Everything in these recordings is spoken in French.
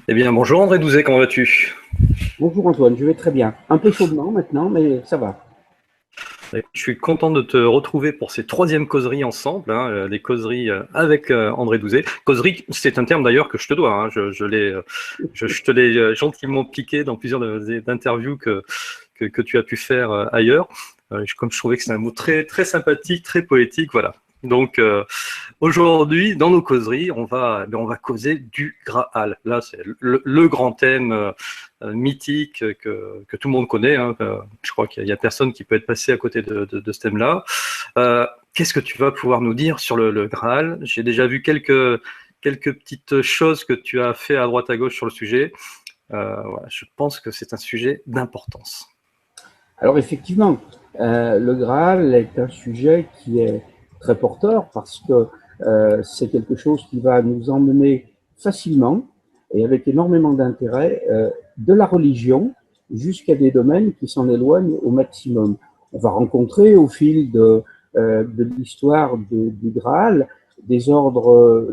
Eh bien, bonjour André Douzet, comment vas-tu? Bonjour Antoine, je vais très bien. Un peu chaudement maintenant, mais ça va. Je suis content de te retrouver pour ces troisièmes causeries ensemble, hein, des causeries avec André Douzet. Causerie, c'est un terme d'ailleurs que je te dois, hein, je te l'ai gentiment piqué dans plusieurs d'interviews que tu as pu faire ailleurs. Comme je trouvais que c'est un mot très, très sympathique, très poétique, voilà. Donc, aujourd'hui, dans nos causeries, on va causer du Graal. Là, c'est le grand thème mythique que tout le monde connaît, hein. Je crois qu'il n'y a personne qui peut être passé à côté de ce thème-là. Qu'est-ce que tu vas pouvoir nous dire sur le Graal? J'ai déjà vu quelques petites choses que tu as fait à droite à gauche sur le sujet. Voilà, je pense que c'est un sujet d'importance. Alors effectivement, le Graal est un sujet qui est très porteur parce que c'est quelque chose qui va nous emmener facilement et avec énormément d'intérêt de la religion jusqu'à des domaines qui s'en éloignent au maximum. On va rencontrer au fil de l'histoire du Graal des ordres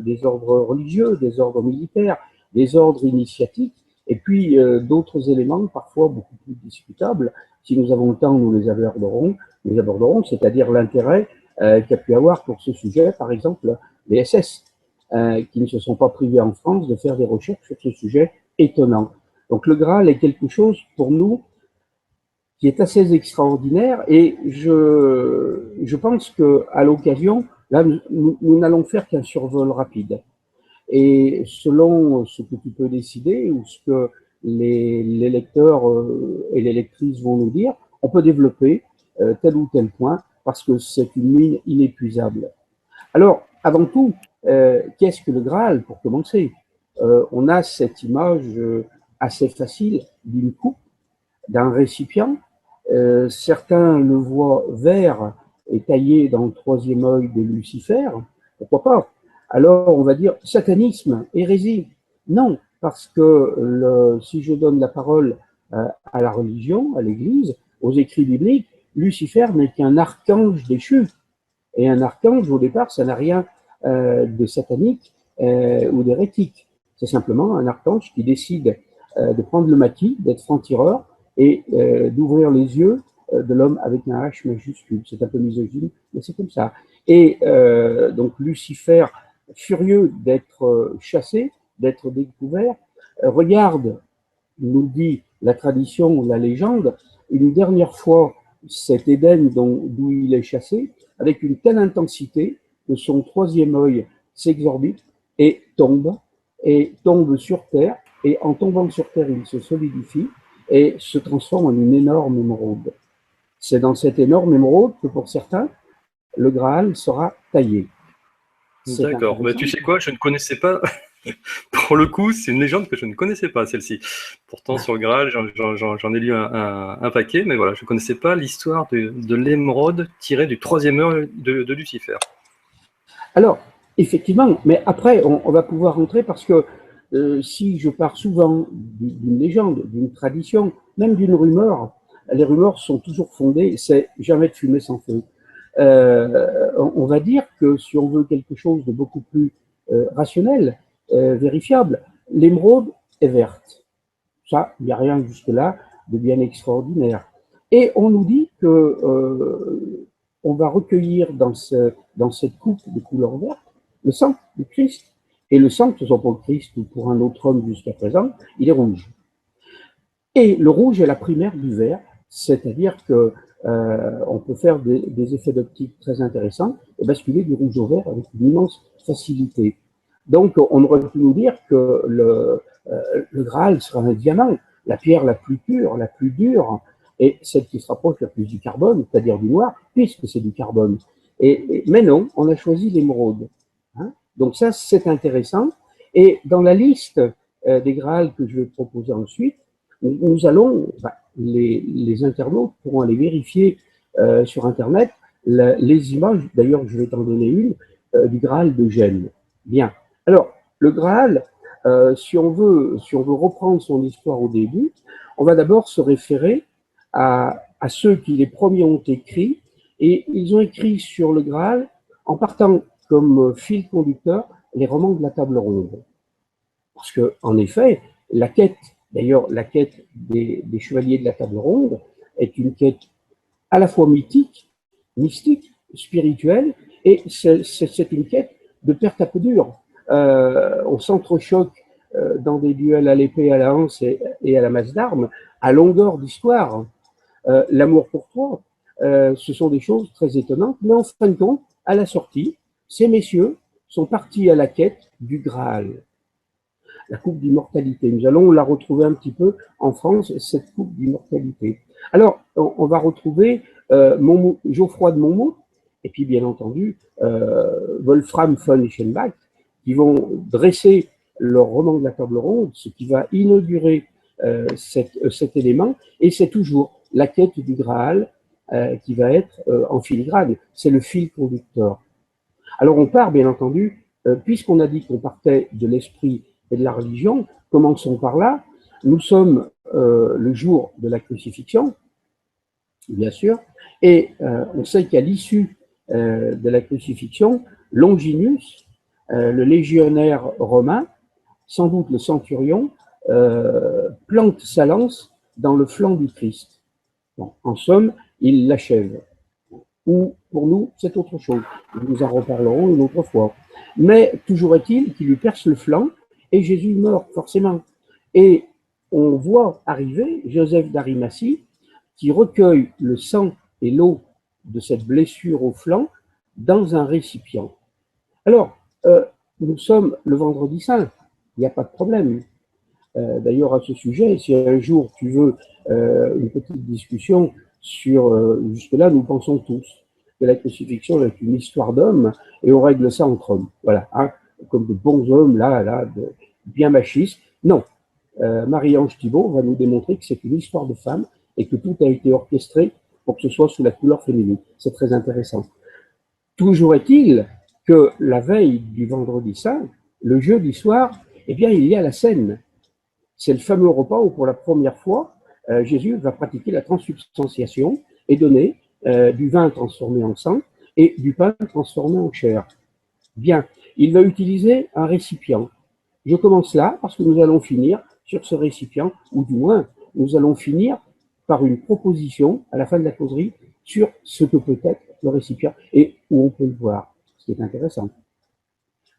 religieux, des ordres militaires, des ordres initiatiques, et puis d'autres éléments parfois beaucoup plus discutables. Si nous avons le temps, nous aborderons, c'est-à-dire l'intérêt qu'a pu avoir pour ce sujet, par exemple, les SS, qui ne se sont pas privés en France de faire des recherches sur ce sujet étonnant. Donc le Graal est quelque chose pour nous qui est assez extraordinaire et je pense qu'à l'occasion, là, nous n'allons faire qu'un survol rapide. Et selon ce que tu peux décider ou ce que les lecteurs et les lectrices vont nous dire, on peut développer tel ou tel point parce que c'est une mine inépuisable. Alors, avant tout, qu'est-ce que le Graal pour commencer? On a cette image assez facile d'une coupe, d'un récipient. Certains le voient vert et taillé dans le troisième œil de Lucifer. Pourquoi pas? Alors, on va dire satanisme, hérésie. Non, parce que si je donne la parole à la religion, à l'Église, aux écrits bibliques, Lucifer n'est qu'un archange déchu. Et un archange, au départ, ça n'a rien de satanique ou d'hérétique. C'est simplement un archange qui décide de prendre le maquis, d'être franc-tireur et d'ouvrir les yeux de l'homme avec un H majuscule. C'est un peu misogyne, mais c'est comme ça. Et donc Lucifer, furieux d'être chassé, d'être découvert, regarde, nous dit la tradition, la légende, une dernière fois cet Éden d'où il est chassé, avec une telle intensité que son troisième œil s'exorbite et tombe sur Terre, et en tombant sur Terre, il se solidifie et se transforme en une énorme émeraude. C'est dans cette énorme émeraude que pour certains, le Graal sera taillé. C'est D'accord. Mais tu intéressant. sais quoi, je ne connaissais pas. Pour le coup, c'est une légende que je ne connaissais pas, celle-ci. Pourtant, sur le Graal, j'en ai lu un paquet, mais voilà, je ne connaissais pas l'histoire de l'émeraude tirée du troisième œil de Lucifer. Alors, effectivement, mais après, on va pouvoir rentrer parce que si je pars souvent d'une légende, d'une tradition, même d'une rumeur, les rumeurs sont toujours fondées, c'est jamais de fumée sans feu. On va dire que si on veut quelque chose de beaucoup plus rationnel, vérifiable, l'émeraude est verte. Ça, il n'y a rien jusque-là de bien extraordinaire. Et on nous dit que on va recueillir dans cette coupe de couleur verte le sang du Christ. Et le sang, que ce soit pour le Christ ou pour un autre homme jusqu'à présent, il est rouge. Et le rouge est la primaire du vert, c'est-à-dire que on peut faire des effets d'optique très intéressants et basculer du rouge au vert avec une immense facilité. Donc, on aurait pu nous dire que le Graal sera un diamant, la pierre la plus pure, la plus dure, et celle qui se rapproche la plus du carbone, c'est-à-dire du noir, puisque c'est du carbone. Mais non, on a choisi l'émeraude. Hein. Donc ça, c'est intéressant. Et dans la liste des Graals que je vais proposer ensuite, nous allons, les internautes pourront aller vérifier sur Internet les images, d'ailleurs je vais t'en donner une, du Graal de Gênes. Bien. Alors, le Graal, si on veut reprendre son histoire au début, on va d'abord se référer à ceux qui les premiers ont écrit, et ils ont écrit sur le Graal en partant comme fil conducteur les romans de la table ronde. Parce que, en effet, La quête, d'ailleurs, la quête des chevaliers de la table ronde est une quête à la fois mystique, spirituelle, et c'est une quête de perte à peu dur. On s'entrechoque dans des duels à l'épée, à la hanse et à la masse d'armes, à longueur d'histoire. L'amour pour toi, ce sont des choses très étonnantes, mais en fin de compte, à la sortie, ces messieurs sont partis à la quête du Graal, la coupe d'immortalité. Nous allons la retrouver un petit peu en France, cette coupe d'immortalité. Alors, on va retrouver Geoffroy de Monmouth, et puis bien entendu Wolfram von Eschenbach, qui vont dresser leur roman de la table ronde, ce qui va inaugurer cet élément, et c'est toujours la quête du Graal qui va être en filigrane. C'est le fil conducteur. Alors on part, bien entendu, puisqu'on a dit qu'on partait de l'esprit et de la religion, commençons par là. Nous sommes le jour de la crucifixion, bien sûr, et on sait qu'à l'issue de la crucifixion, Longinus, le légionnaire romain, sans doute le centurion, plante sa lance dans le flanc du Christ. Bon, en somme, il l'achève. Ou pour nous, c'est autre chose. Nous en reparlerons une autre fois. Mais toujours est-il qu'il lui perce le flanc et Jésus meurt forcément. Et on voit arriver Joseph d'Arimathie qui recueille le sang et l'eau de cette blessure au flanc dans un récipient. Alors, nous sommes le vendredi saint, il n'y a pas de problème. D'ailleurs, à ce sujet, si un jour tu veux une petite discussion sur, jusque-là, nous pensons tous que la crucifixion est une histoire d'hommes et on règle ça entre hommes. Voilà, hein, comme de bons hommes, là, bien machistes. Non, Marie-Ange Thibault va nous démontrer que c'est une histoire de femmes et que tout a été orchestré pour que ce soit sous la couleur féminine. C'est très intéressant. Toujours est-il que la veille du vendredi saint, le jeudi soir, eh bien, il y a la scène. C'est le fameux repas où, pour la première fois, Jésus va pratiquer la transsubstantiation et donner du vin transformé en sang et du pain transformé en chair. Bien, il va utiliser un récipient. Je commence là parce que nous allons finir sur ce récipient, ou du moins, nous allons finir par une proposition à la fin de la causerie sur ce que peut être le récipient et où on peut le voir, ce qui est intéressant.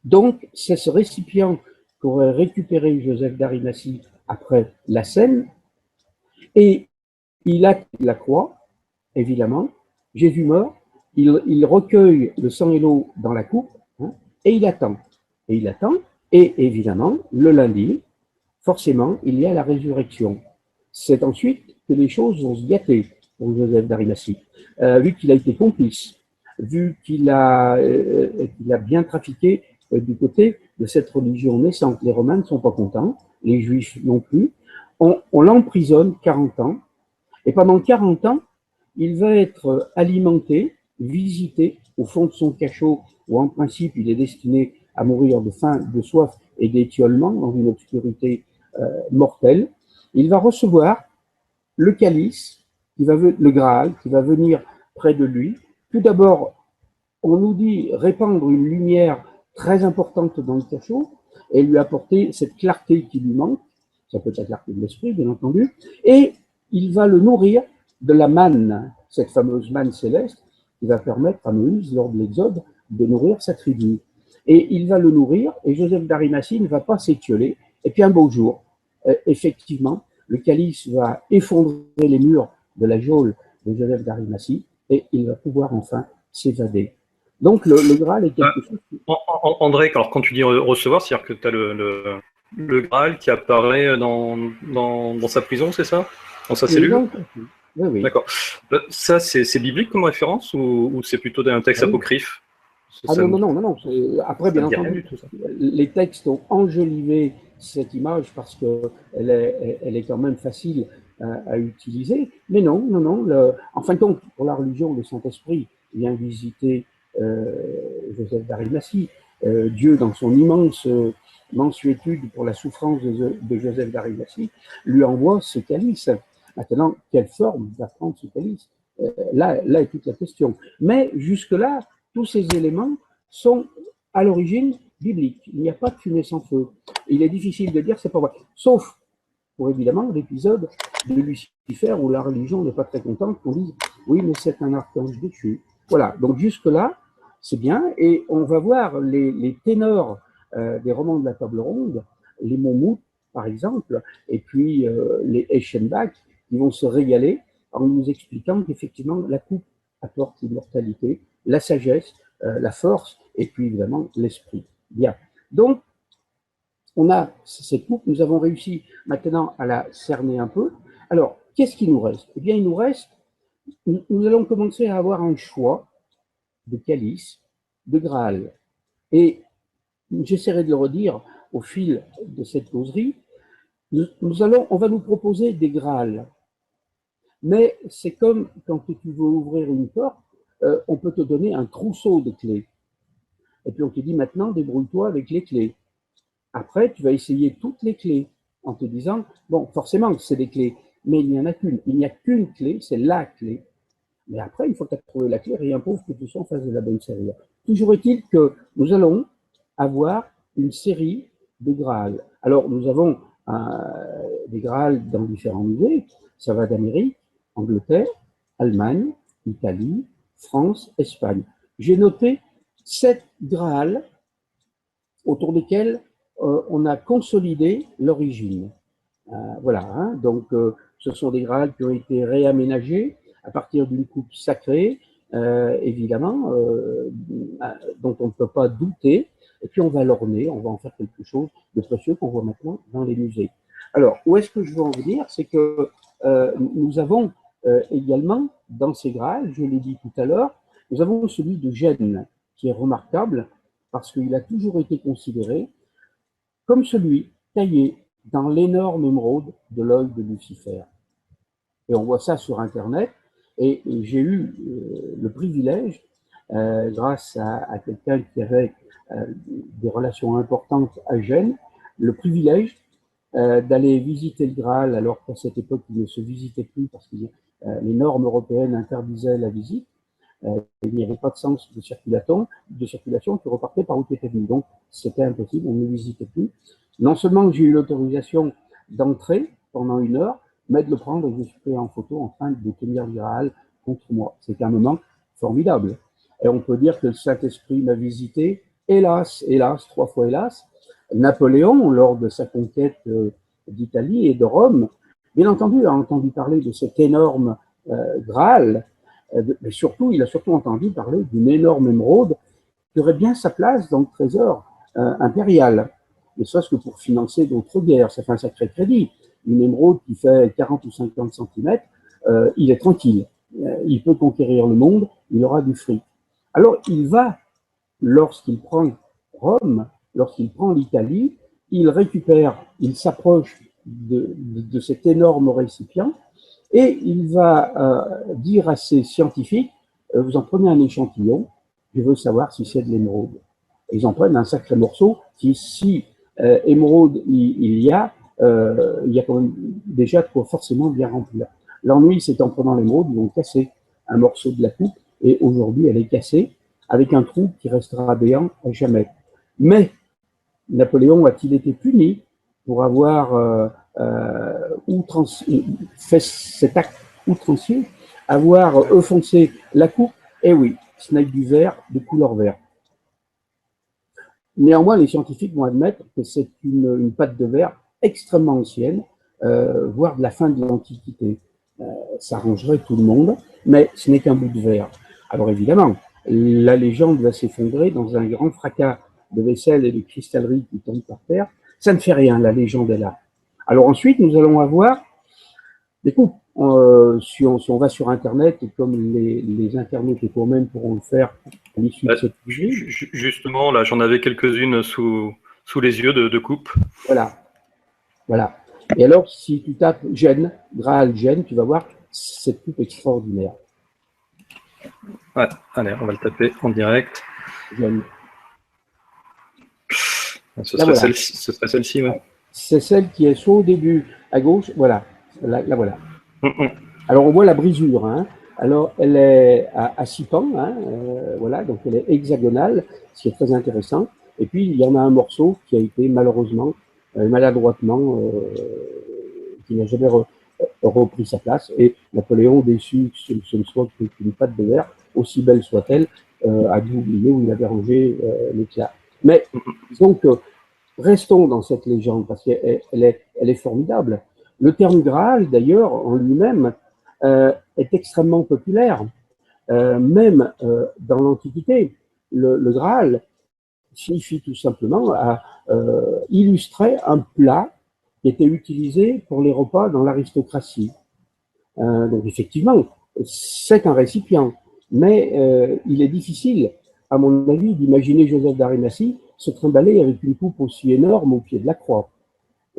Donc, c'est ce récipient qu'aurait récupéré Joseph d'Arimathie après la scène, et il a la croix, évidemment. Jésus meurt, il recueille le sang et l'eau dans la coupe, hein, et il attend. Et il attend, et évidemment, le lundi, forcément, il y a la résurrection. C'est ensuite que les choses vont se gâter pour Joseph d'Arimathie, vu qu'il a été complice, vu qu'il a bien trafiqué du côté de cette religion naissante. Les Romains ne sont pas contents, les Juifs non plus. On l'emprisonne 40 ans, et pendant 40 ans, il va être alimenté, visité au fond de son cachot, où en principe il est destiné à mourir de faim, de soif et d'étiolement dans une obscurité mortelle. Il va recevoir le calice, le Graal, qui va venir près de lui. Tout d'abord, on nous dit répandre une lumière très importante dans le cachot et lui apporter cette clarté qui lui manque. Ça peut être la clarté de l'esprit, bien entendu. Et il va le nourrir de la manne, cette fameuse manne céleste qui va permettre à Moïse, lors de l'Exode, de nourrir sa tribu. Et il va le nourrir, et Joseph d'Arimathie ne va pas s'étioler. Et puis un beau jour, effectivement, le calice va effondrer les murs de la geôle de Joseph d'Arimathie, et il va pouvoir enfin s'évader. Donc le Graal est quelque chose... André, alors quand tu dis recevoir, c'est-à-dire que tu as le Graal qui apparaît dans sa prison, c'est ça? Dans sa cellule? Oui, oui. D'accord. Ça, c'est biblique comme référence ou c'est plutôt un texte apocryphe? Non. Après, bien entendu, les textes ont enjolivé cette image parce qu'elle est quand même facile à utiliser. Mais non. En fin de compte, pour la religion, le Saint-Esprit vient visiter Joseph d'Arimathie. Dieu, dans son immense mansuétude pour la souffrance de Joseph d'Arimathie, lui envoie ce calice. Maintenant, quelle forme va prendre ce calice? Là est toute la question. Mais jusque-là, tous ces éléments sont à l'origine bibliques. Il n'y a pas de fumée sans feu. Il est difficile de dire que c'est pas vrai. Sauf pour évidemment l'épisode de Lucifer où la religion n'est pas très contente qu'on dise oui, mais c'est un archange déchu. Voilà, donc jusque-là, c'est bien. Et on va voir les ténors des romans de la table ronde, les Monmouth, par exemple, et puis les Eschenbach, qui vont se régaler en nous expliquant qu'effectivement, la coupe apporte l'immortalité, la sagesse, la force, et puis évidemment l'esprit. Bien. Donc, on a cette coupe, nous avons réussi maintenant à la cerner un peu. Alors, qu'est-ce qui nous reste? Eh bien, il nous reste, nous allons commencer à avoir un choix de calice, de Graal. Et j'essaierai de le redire au fil de cette causerie, on va nous proposer des Graals. Mais c'est comme quand tu veux ouvrir une porte, on peut te donner un trousseau de clés. Et puis on te dit maintenant, débrouille-toi avec les clés. Après, tu vas essayer toutes les clés en te disant, bon, forcément, c'est des clés, mais il n'y en a qu'une. Il n'y a qu'une clé, c'est la clé. Mais après, une fois que tu as trouvé la clé, rien prouve que tu sois en face de la bonne série. Toujours est-il que nous allons avoir une série de Graals. Alors, nous avons des Graals dans différents musées. Ça va d'Amérique, Angleterre, Allemagne, Italie, France, Espagne. J'ai noté 7 Graals autour desquels on a consolidé l'origine. Voilà, hein, donc ce sont des Graals qui ont été réaménagés à partir d'une coupe sacrée, évidemment, dont on ne peut pas douter, et puis on va l'orner, on va en faire quelque chose de précieux qu'on voit maintenant dans les musées. Alors, où est-ce que je veux en venir? C'est que nous avons également, dans ces Graals, je l'ai dit tout à l'heure, nous avons celui de Gênes, qui est remarquable, parce qu'il a toujours été considéré comme celui taillé dans l'énorme émeraude de l'œil de Lucifer. Et on voit ça sur Internet, et j'ai eu le privilège, grâce à quelqu'un qui avait des relations importantes à Gênes, le privilège d'aller visiter le Graal, alors qu'à cette époque, il ne se visitait plus parce que les normes européennes interdisaient la visite. Il n'y avait pas de sens de circulation, tu repartais par où tu étais venu. Donc, c'était impossible, on ne visitait plus. Non seulement j'ai eu l'autorisation d'entrer pendant 1 heure, mais de le prendre et je suis pris en photo en train de tenir le Graal contre moi. C'était un moment formidable. Et on peut dire que le Saint-Esprit m'a visité, hélas, 3 fois hélas, Napoléon, lors de sa conquête d'Italie et de Rome, bien entendu, a entendu parler de cet énorme Graal, mais surtout, il a surtout entendu parler d'une énorme émeraude qui aurait bien sa place dans le trésor impérial. Ne serait-ce que pour financer d'autres guerres, ça fait un sacré crédit. Une émeraude qui fait 40 ou 50 cm, il est tranquille. Il peut conquérir le monde, il aura du fric. Alors, il va, lorsqu'il prend Rome, lorsqu'il prend l'Italie, il récupère, il s'approche de cet énorme récipient, et il va dire à ses scientifiques, vous en prenez un échantillon, je veux savoir si c'est de l'émeraude. Ils en prennent un sacré morceau, si émeraude il y a quand même déjà de quoi forcément bien remplir. L'ennui, c'est en prenant l'émeraude, ils vont casser un morceau de la coupe, et aujourd'hui, elle est cassée, avec un trou qui restera béant à jamais. Mais Napoléon a-t-il été puni pour avoir fait cet acte outrancier, avoir offensé la coupe? Eh oui, ce n'est que du verre de couleur vert. Néanmoins, les scientifiques vont admettre que c'est une pâte de verre extrêmement ancienne, voire de la fin de l'Antiquité. Ça arrangerait tout le monde, mais ce n'est qu'un bout de verre. Alors évidemment, la légende va s'effondrer dans un grand fracas de vaisselle et de cristallerie qui tombent par terre. Ça ne fait rien, la légende est là. Alors ensuite, nous allons avoir des coupes. Si on va sur Internet, et comme les internautes et toi-même pourront le faire à l'issue de cette vidéo. Justement, là, j'en avais quelques-unes sous les yeux de coupes. Voilà. Et alors, si tu tapes Gênes, Graal Gênes, tu vas voir cette coupe extraordinaire. Ouais, allez, on va le taper en direct. Gênes. Ce serait celle-ci, ouais. C'est celle qui est soit au début à gauche, voilà. La voilà. Alors, on voit la brisure. Hein. Alors, elle est à 6 pans, hein, voilà, donc elle est hexagonale, ce qui est très intéressant. Et puis, il y en a un morceau qui a été malheureusement, maladroitement qui n'a jamais repris sa place. Et Napoléon, déçu que ce ne soit qu'une patte de verre, aussi belle soit-elle, a dû oublier où il avait rangé l'éclat. Mais disons que restons dans cette légende parce qu'elle est formidable. Le terme Graal, d'ailleurs, en lui-même, est extrêmement populaire. Même dans l'Antiquité, le Graal signifie tout simplement à illustrer un plat qui était utilisé pour les repas dans l'aristocratie. Donc effectivement, c'est un récipient, mais il est difficile, à mon avis, d'imaginer Joseph d'Arimathie se trimballer avec une coupe aussi énorme au pied de la croix.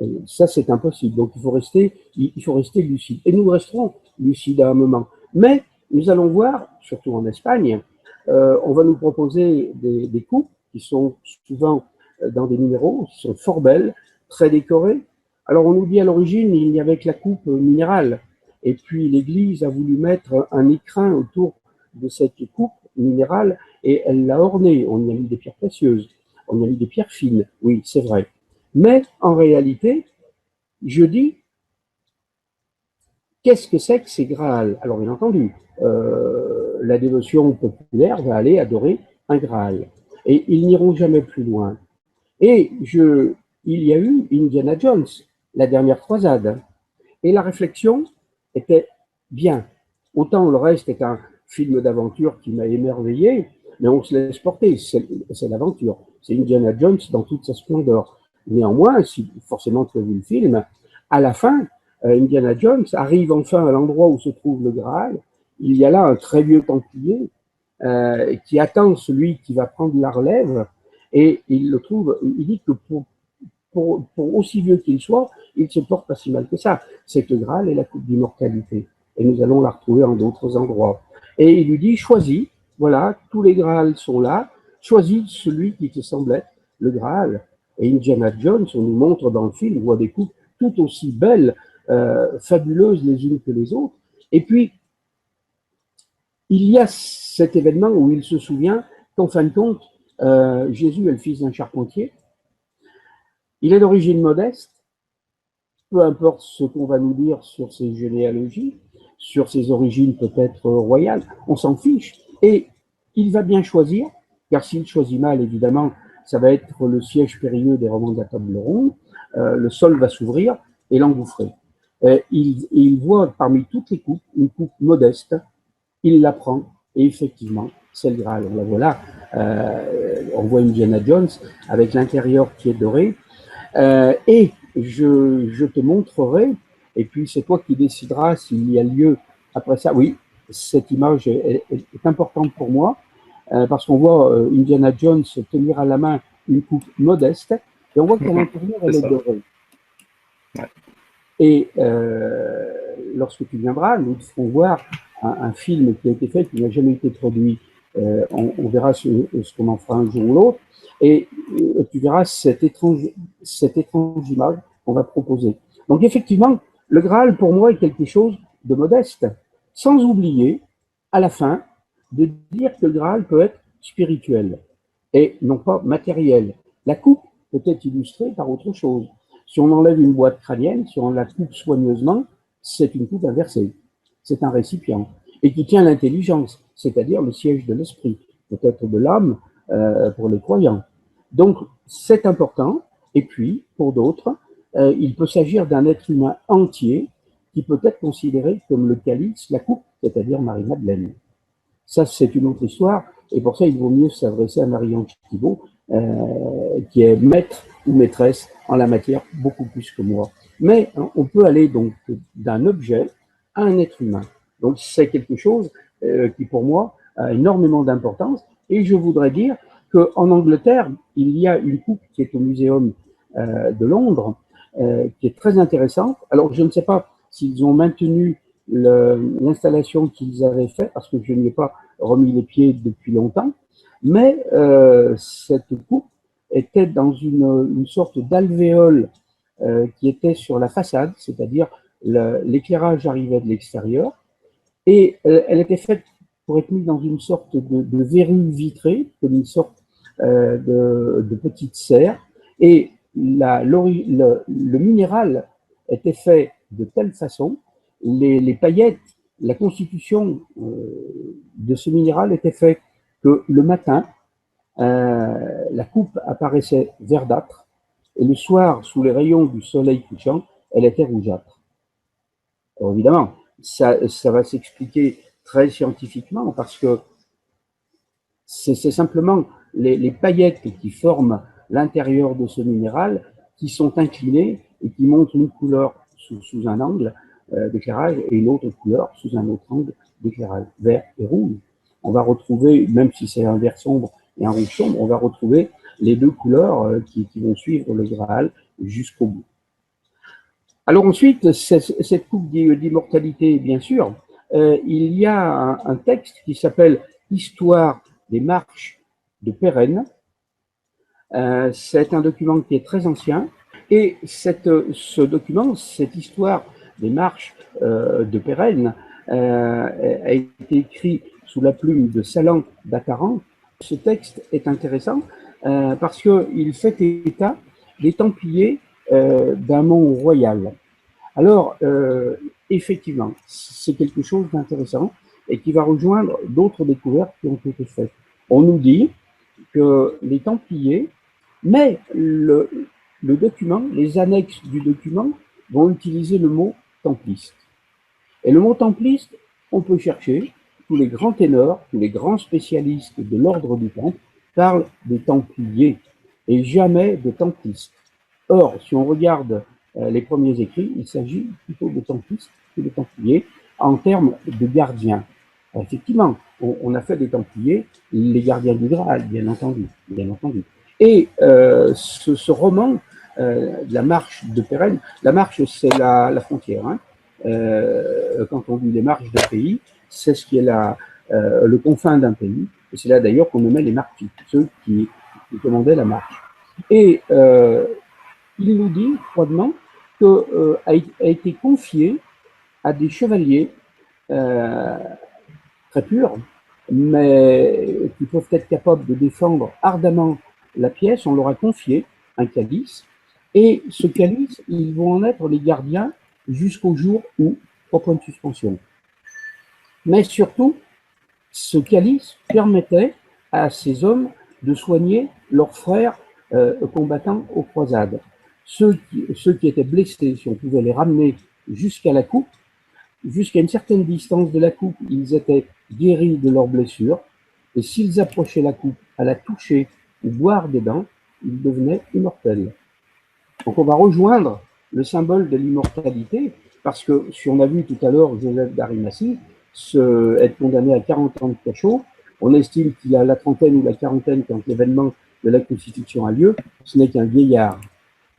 Et ça, c'est impossible. Donc il faut rester lucide. Et nous resterons lucides à un moment. Mais nous allons voir, surtout en Espagne, on va nous proposer des coupes qui sont souvent dans des numéros, qui sont fort belles, très décorées. Alors on nous dit à l'origine, il n'y avait que la coupe minérale. Et puis l'Église a voulu mettre un écrin autour de cette coupe minérale et elle l'a ornée. On y a mis des pierres précieuses, on y a mis des pierres fines, oui, c'est vrai. Mais en réalité, je dis, qu'est-ce que c'est que ces Graals? Alors bien entendu, la dévotion populaire va aller adorer un Graal. Et ils n'iront jamais plus loin. Et il y a eu Indiana Jones, la dernière croisade. Et la réflexion était bien. Autant le reste est un film d'aventure qui m'a émerveillé, mais on se laisse porter, c'est l'aventure. C'est Indiana Jones dans toute sa splendeur. Néanmoins, si forcément tu as vu le film, à la fin, Indiana Jones arrive enfin à l'endroit où se trouve le Graal. Il y a là un très vieux templier qui attend celui qui va prendre la relève, et il le trouve, il dit que pour aussi vieux qu'il soit, il se porte pas si mal que ça. C'est que le Graal est la coupe d'immortalité. Et nous allons la retrouver en d'autres endroits. Et il lui dit, choisis, voilà, tous les Graals sont là, choisis celui qui te semble être le Graal. Et Indiana Jones, on nous montre dans le film, voit des coupes tout aussi belles, fabuleuses les unes que les autres. Et puis, il y a cet événement où il se souvient qu'en fin de compte, Jésus est le fils d'un charpentier. Il est d'origine modeste, peu importe ce qu'on va nous dire sur ses généalogies, sur ses origines peut-être royales, on s'en fiche. Et il va bien choisir, car s'il choisit mal, évidemment, ça va être le siège périlleux des romans de la table ronde, le sol va s'ouvrir et l'engouffrer. Il voit parmi toutes les coupes une coupe modeste, il la prend, et effectivement, c'est le Graal. On la voit là, on voit Indiana Jones avec l'intérieur qui est doré, et je te montrerai, et puis c'est toi qui décideras s'il y a lieu après ça. Oui, cette image est importante pour moi, parce qu'on voit Indiana Jones tenir à la main une coupe modeste, et on voit qu'à l'intérieur, elle est dorée. Ouais. Et lorsque tu viendras, nous te ferons voir un film qui a été fait, qui n'a jamais été produit. On verra ce qu'on en fera un jour ou l'autre, et tu verras cette étrange image qu'on va proposer. Donc effectivement, le Graal pour moi est quelque chose de modeste, sans oublier, à la fin, de dire que le Graal peut être spirituel et non pas matériel. La coupe peut être illustrée par autre chose. Si on enlève une boîte crânienne, si on la coupe soigneusement, c'est une coupe inversée. C'est un récipient. Et qui tient l'intelligence, c'est-à-dire le siège de l'esprit, peut-être de l'âme pour les croyants. Donc, c'est important. Et puis, pour d'autres, il peut s'agir d'un être humain entier qui peut être considéré comme le calice, la coupe, c'est-à-dire Marie-Madeleine. Ça, c'est une autre histoire. Et pour ça, il vaut mieux s'adresser à Marie-Ange Thibault, qui est maître ou maîtresse en la matière, beaucoup plus que moi. Mais on peut aller donc d'un objet à un être humain. Donc c'est quelque chose qui pour moi a énormément d'importance. Et je voudrais dire qu'en Angleterre, il y a une coupe qui est au Muséum de Londres, qui est très intéressante. Alors je ne sais pas s'ils ont maintenu l'installation qu'ils avaient faite, parce que je n'y ai pas remis les pieds depuis longtemps, mais cette coupe était dans une sorte d'alvéole qui était sur la façade, c'est-à-dire l'éclairage arrivait de l'extérieur, et elle était faite pour être mise dans une sorte de verrue vitrée, comme une sorte de petite serre, et le minéral était fait de telle façon, les paillettes, la constitution de ce minéral était faite que le matin, la coupe apparaissait verdâtre et le soir, sous les rayons du soleil couchant, elle était rougeâtre. Alors évidemment, ça va s'expliquer très scientifiquement parce que c'est simplement les paillettes qui forment l'intérieur de ce minéral qui sont inclinées et qui montrent une couleur sous un angle d'éclairage et une autre couleur sous un autre angle d'éclairage, vert et rouge. On va retrouver, même si c'est un vert sombre et un rouge sombre, on va retrouver les deux couleurs qui vont suivre le Graal jusqu'au bout. Alors ensuite, cette coupe d'immortalité, bien sûr, il y a un texte qui s'appelle « Histoire des marches de Pérenne ». C'est un document qui est très ancien et ce document, cette histoire des marches de Pérenne, a été écrit sous la plume de Salan d'Ataran. Ce texte est intéressant parce qu'il fait état des Templiers d'un mont royal. Alors, effectivement, c'est quelque chose d'intéressant et qui va rejoindre d'autres découvertes qui ont été faites. On nous dit que les Templiers, mais le document, les annexes du document vont utiliser le mot templiste. Et le mot templiste, on peut chercher, tous les grands ténors, tous les grands spécialistes de l'ordre du Temple parlent des Templiers et jamais de templistes. Or, si on regarde les premiers écrits, il s'agit plutôt de templistes que de Templiers en termes de gardiens. Alors, effectivement, on a fait des Templiers les gardiens du Graal, bien entendu. Et ce roman de la marche de Pérenne, la marche c'est la frontière. Hein. Quand on dit les marches d'un pays, c'est ce qui est le confin d'un pays. Et c'est là d'ailleurs qu'on nommait les marquis, ceux qui commandaient la marche. Et il nous dit froidement que a été confié à des chevaliers très purs, mais qui peuvent être capables de défendre ardemment la pièce. On leur a confié un calice, et ce calice, ils vont en être les gardiens jusqu'au jour où, au point de suspension. Mais surtout, ce calice permettait à ces hommes de soigner leurs frères combattants aux croisades. Ceux qui étaient blessés, si on pouvait les ramener jusqu'à la coupe, jusqu'à une certaine distance de la coupe, ils étaient guéris de leurs blessures, et s'ils approchaient la coupe à la toucher ou boire dedans, ils devenaient immortels. Donc on va rejoindre le symbole de l'immortalité, parce que si on a vu tout à l'heure Joseph d'Arimathie être condamné à 40 ans de cachot, on estime qu'il a la trentaine ou la quarantaine quand l'événement de la crucifixion a lieu, ce n'est qu'un vieillard.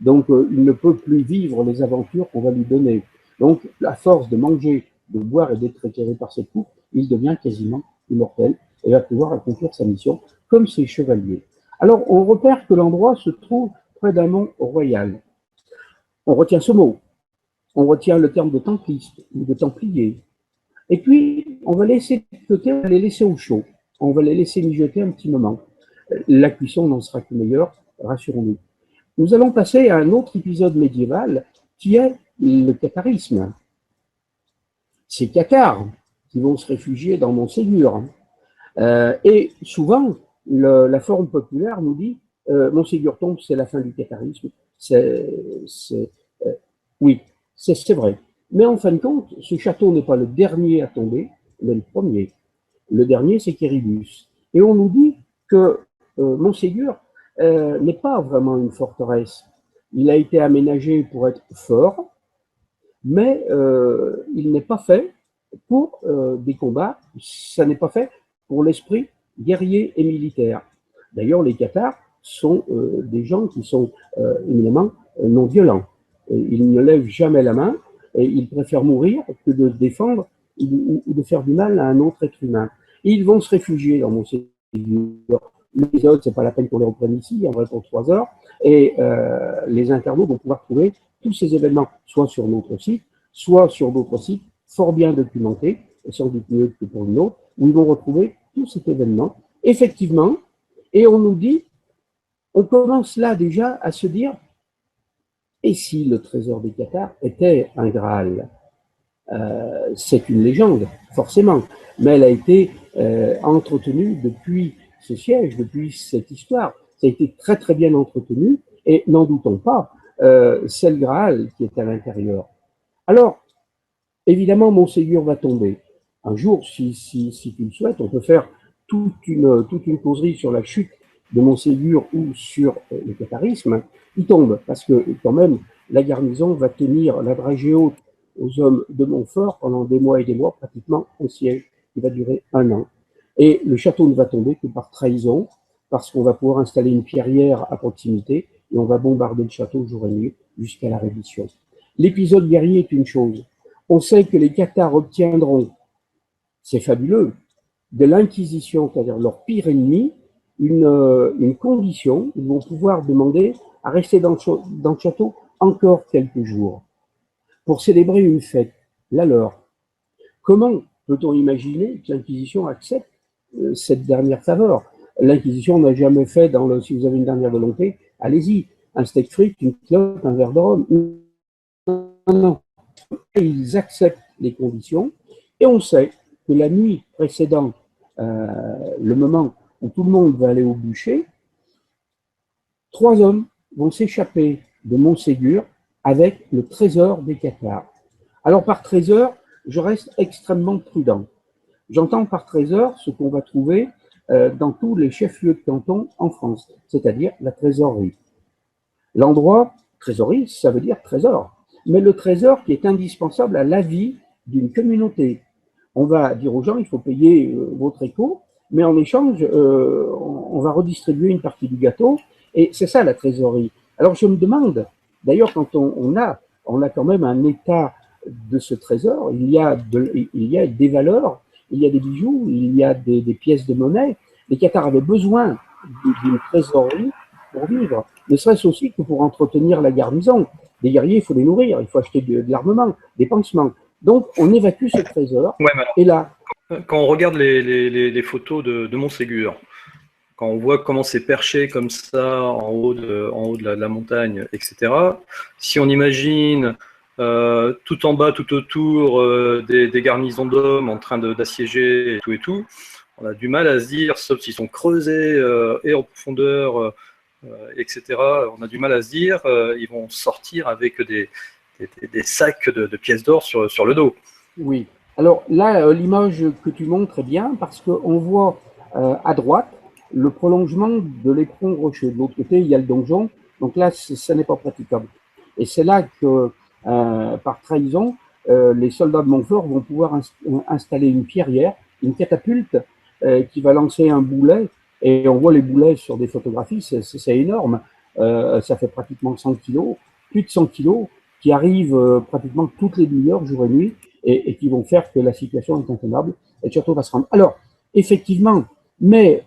Donc il ne peut plus vivre les aventures qu'on va lui donner. Donc à force de manger, de boire et d'être éclairé par cette coupe, il devient quasiment immortel et va pouvoir accomplir sa mission comme ses chevaliers. Alors on repère que l'endroit se trouve près d'un mont royal. On retient ce mot, on retient le terme de templiste ou de templier. Et puis, on va laisser mijoter, on va les laisser au chaud. On va les laisser mijoter un petit moment. La cuisson n'en sera que meilleure, rassurons-nous. Nous allons passer à un autre épisode médiéval qui est le catharisme. Ces cathares qui vont se réfugier dans Montségur. Et souvent, la forme populaire nous dit Montségur tombe, c'est la fin du catharisme. Oui, c'est vrai. Mais en fin de compte, ce château n'est pas le dernier à tomber, mais le premier. Le dernier, c'est Quiribus. Et on nous dit que Montségur n'est pas vraiment une forteresse. Il a été aménagé pour être fort, mais il n'est pas fait pour des combats, ça n'est pas fait pour l'esprit guerrier et militaire. D'ailleurs, les Cathares sont des gens qui sont éminemment non violents. Ils ne lèvent jamais la main et ils préfèrent mourir que de se défendre ou de faire du mal à un autre être humain. Et ils vont se réfugier dans Montségur. L'épisode, c'est pas la peine qu'on les reprenne ici, on va pour 3 heures, et les internautes vont pouvoir trouver tous ces événements, soit sur notre site, soit sur d'autres sites fort bien documentés, et sans doute mieux que pour une autre, où ils vont retrouver tout cet événement, effectivement, et on nous dit, on commence là déjà à se dire, Et si le trésor des Cathares était un Graal? C'est une légende, forcément, mais elle a été entretenue depuis ce siège, depuis cette histoire. Ça a été très très bien entretenu, et n'en doutons pas, c'est le Graal qui est à l'intérieur. Alors, évidemment, Montségur va tomber. Un jour, si tu le souhaites, on peut faire toute une causerie sur la chute de Montségur ou sur le catharisme. Il tombe, parce que quand même, la garnison va tenir la dragée haute aux hommes de Montfort pendant des mois et des mois, pratiquement un siège qui va durer 1 an. Et le château ne va tomber que par trahison, parce qu'on va pouvoir installer une pierrière à proximité et on va bombarder le château jour et nuit jusqu'à la reddition. L'épisode guerrier est une chose. On sait que les Cathares obtiendront, c'est fabuleux, de l'Inquisition, c'est-à-dire leur pire ennemi, une condition. Ils vont pouvoir demander à rester dans le château encore quelques jours pour célébrer une fête, la leur. Comment peut-on imaginer que l'Inquisition accepte cette dernière faveur? L'Inquisition n'a jamais fait, si vous avez une dernière volonté, allez-y, un steak frites, une clope, un verre de rhum. Non. Ils acceptent les conditions, et on sait que la nuit précédant le moment où tout le monde va aller au bûcher, 3 hommes vont s'échapper de Montségur avec le trésor des Cathares. Alors par trésor, je reste extrêmement prudent. J'entends par trésor ce qu'on va trouver dans tous les chefs-lieux de canton en France, c'est-à-dire la trésorerie. L'endroit, trésorerie, ça veut dire trésor, mais le trésor qui est indispensable à la vie d'une communauté. On va dire aux gens, il faut payer votre éco, mais en échange, on va redistribuer une partie du gâteau, et c'est ça la trésorerie. Alors je me demande, d'ailleurs, quand on a quand même un état de ce trésor, il y a des valeurs, il y a des bijoux, il y a des pièces de monnaie. Les Cathares avaient besoin d'une trésorerie pour vivre, ne serait-ce aussi que pour entretenir la garnison. Les guerriers, il faut les nourrir, il faut acheter de l'armement, des pansements. Donc, on évacue ce trésor. Ouais, et là, quand on regarde les photos de Montségur, quand on voit comment c'est perché comme ça en haut de la montagne, etc., si on imagine tout en bas, tout autour des garnisons d'hommes en train d'assiéger et tout, on a du mal à se dire, sauf s'ils sont creusés et en profondeur, etc., on a du mal à se dire, ils vont sortir avec des sacs de pièces d'or sur le dos. Oui. Alors là, l'image que tu montres est bien parce qu'on voit à droite le prolongement de l'éperon rocheux. De l'autre côté, il y a le donjon. Donc là, ça n'est pas praticable. Et c'est là que, par trahison, les soldats de Montfort vont pouvoir installer une pierrière, une catapulte qui va lancer un boulet. Et on voit les boulets sur des photographies, c'est énorme. Ça fait pratiquement 100 kilos, plus de 100 kilos, qui arrivent pratiquement toutes les demi-heures, jour et nuit, et qui vont faire que la situation est intenable et le château va se rendre. Alors, effectivement, mais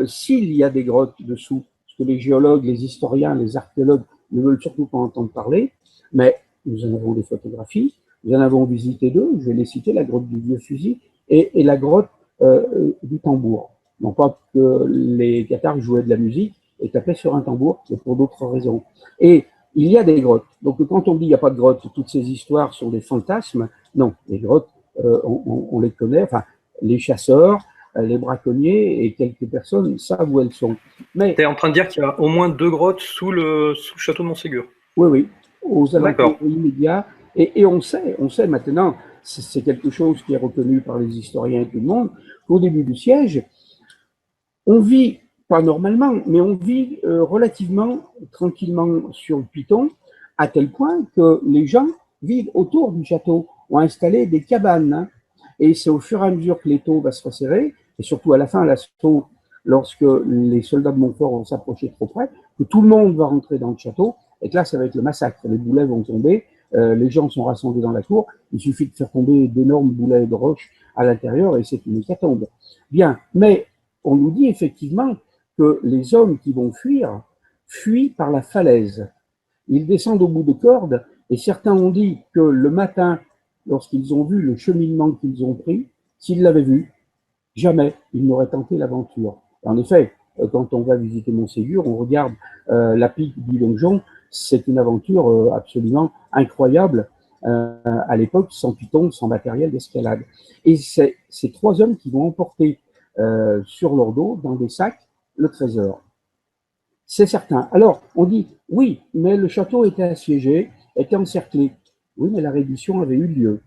s'il y a des grottes dessous, ce que les géologues, les historiens, les archéologues ne veulent surtout pas entendre parler, mais nous en avons des photographies, nous en avons visité 2, je vais les citer, la grotte du Vieux Fusil et la grotte du Tambour. Non pas que les Cathares jouaient de la musique et tapaient sur un tambour, mais pour d'autres raisons. Et il y a des grottes. Donc quand on dit il n'y a pas de grottes, toutes ces histoires sont des fantasmes. Non, les grottes, on les connaît. Enfin, les chasseurs, les braconniers et quelques personnes savent où elles sont. Mais tu es en train de dire qu'il y a au moins 2 grottes sous le château de Montségur. Oui, oui, aux alentours immédiats. Et on sait maintenant, c'est quelque chose qui est reconnu par les historiens et tout le monde, qu'au début du siège, on vit, pas normalement, mais on vit relativement tranquillement sur le Piton, à tel point que les gens vivent autour du château, ont installé des cabanes. Hein, et c'est au fur et à mesure que l'étau va se resserrer, et surtout à la fin, l'assaut, lorsque les soldats de Montfort vont s'approcher trop près, que tout le monde va rentrer dans le château, et que là, ça va être le massacre. Les boulets vont tomber, les gens sont rassemblés dans la cour, il suffit de faire tomber d'énormes boulets de roche à l'intérieur, et c'est une hécatombe. Bien, mais on nous dit effectivement que les hommes qui vont fuient par la falaise. Ils descendent au bout de corde, et certains ont dit que le matin, lorsqu'ils ont vu le cheminement qu'ils ont pris, s'ils l'avaient vu, jamais ils n'auraient tenté l'aventure. En effet, quand on va visiter Montségur, on regarde la pique du donjon, c'est une aventure absolument incroyable à l'époque, sans python, sans matériel d'escalade. Et c'est ces 3 hommes qui vont emporter sur leur dos, dans des sacs, le trésor. C'est certain. Alors, on dit, oui, mais le château était assiégé, était encerclé. Oui, mais la reddition avait eu lieu.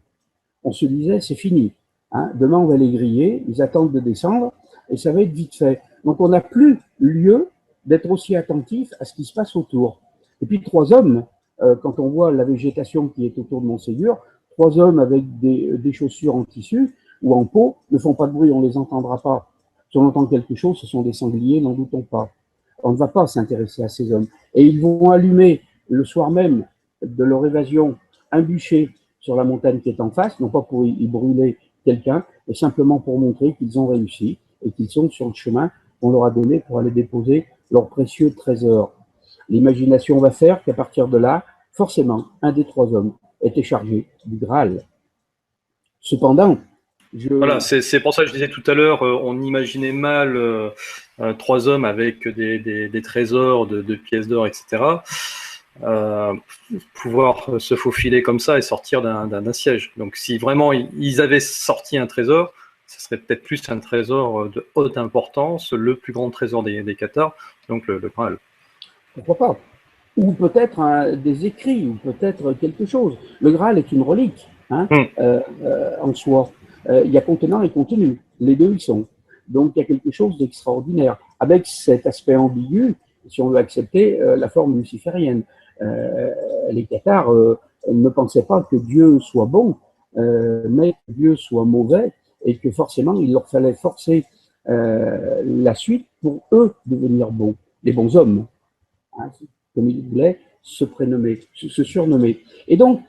On se disait, c'est fini. Hein, demain, on va les griller, ils attendent de descendre, et ça va être vite fait. Donc, on n'a plus lieu d'être aussi attentif à ce qui se passe autour. Et puis, 3 hommes, quand on voit la végétation qui est autour de Montségur, 3 hommes avec des chaussures en tissu ou en peau ne font pas de bruit, on ne les entendra pas. Si on entend quelque chose, ce sont des sangliers, n'en doutons pas. On ne va pas s'intéresser à ces hommes. Et ils vont allumer le soir même de leur évasion un bûcher sur la montagne qui est en face, non pas pour y brûler quelqu'un, mais simplement pour montrer qu'ils ont réussi et qu'ils sont sur le chemin qu'on leur a donné pour aller déposer leur précieux trésor. L'imagination va faire qu'à partir de là, forcément, un des 3 hommes était chargé du Graal. Cependant, Voilà, c'est pour ça que je disais tout à l'heure, on imaginait mal 3 hommes avec des trésors de pièces d'or, etc. Pouvoir se faufiler comme ça et sortir d'un siège. Donc si vraiment ils avaient sorti un trésor, ce serait peut-être plus un trésor de haute importance, le plus grand trésor des Cathares, donc le Graal. Pourquoi pas? Ou peut-être des écrits, ou peut-être quelque chose. Le Graal est une relique, hein, en soi. Il y a contenant et contenu, les deux y sont. Donc il y a quelque chose d'extraordinaire, avec cet aspect ambigu, si on veut accepter la forme luciférienne. Les Cathares ne pensaient pas que Dieu soit bon, mais que Dieu soit mauvais, et que forcément il leur fallait forcer la suite pour eux devenir bons, les bons hommes, hein, comme ils voulaient se prénommer, se surnommer. Et donc,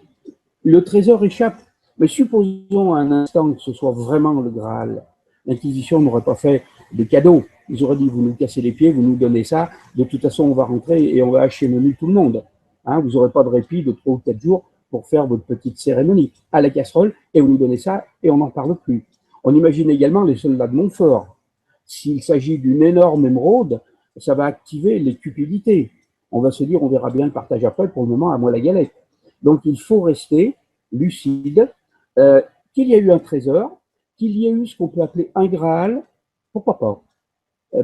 le trésor échappe. Mais supposons un instant que ce soit vraiment le Graal. L'Inquisition n'aurait pas fait de cadeaux. Ils auraient dit, vous nous cassez les pieds, vous nous donnez ça, de toute façon, on va rentrer et on va hacher menu tout le monde. Hein, vous n'aurez pas de répit de 3 ou 4 jours pour faire votre petite cérémonie à la casserole, et vous nous donnez ça, et on n'en parle plus. On imagine également les soldats de Montfort. S'il s'agit d'une énorme émeraude, ça va activer les cupidités. On va se dire, on verra bien le partage après, pour le moment, à moi la galette. Donc, il faut rester lucide, qu'il y a eu un trésor, qu'il y a eu ce qu'on peut appeler un Graal, pourquoi pas?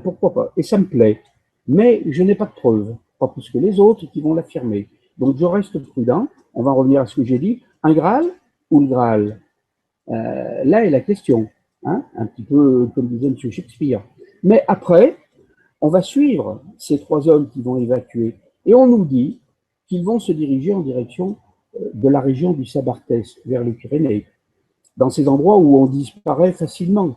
Pourquoi pas? Et ça me plaît. Mais je n'ai pas de preuves, pas plus que les autres qui vont l'affirmer. Donc, je reste prudent. On va revenir à ce que j'ai dit. Un Graal ou le Graal? Là est la question, hein, un petit peu comme disait M. Shakespeare. Mais après, on va suivre ces 3 hommes qui vont évacuer. Et on nous dit qu'ils vont se diriger en direction de la région du Sabartès, vers les Pyrénées, dans ces endroits où on disparaît facilement,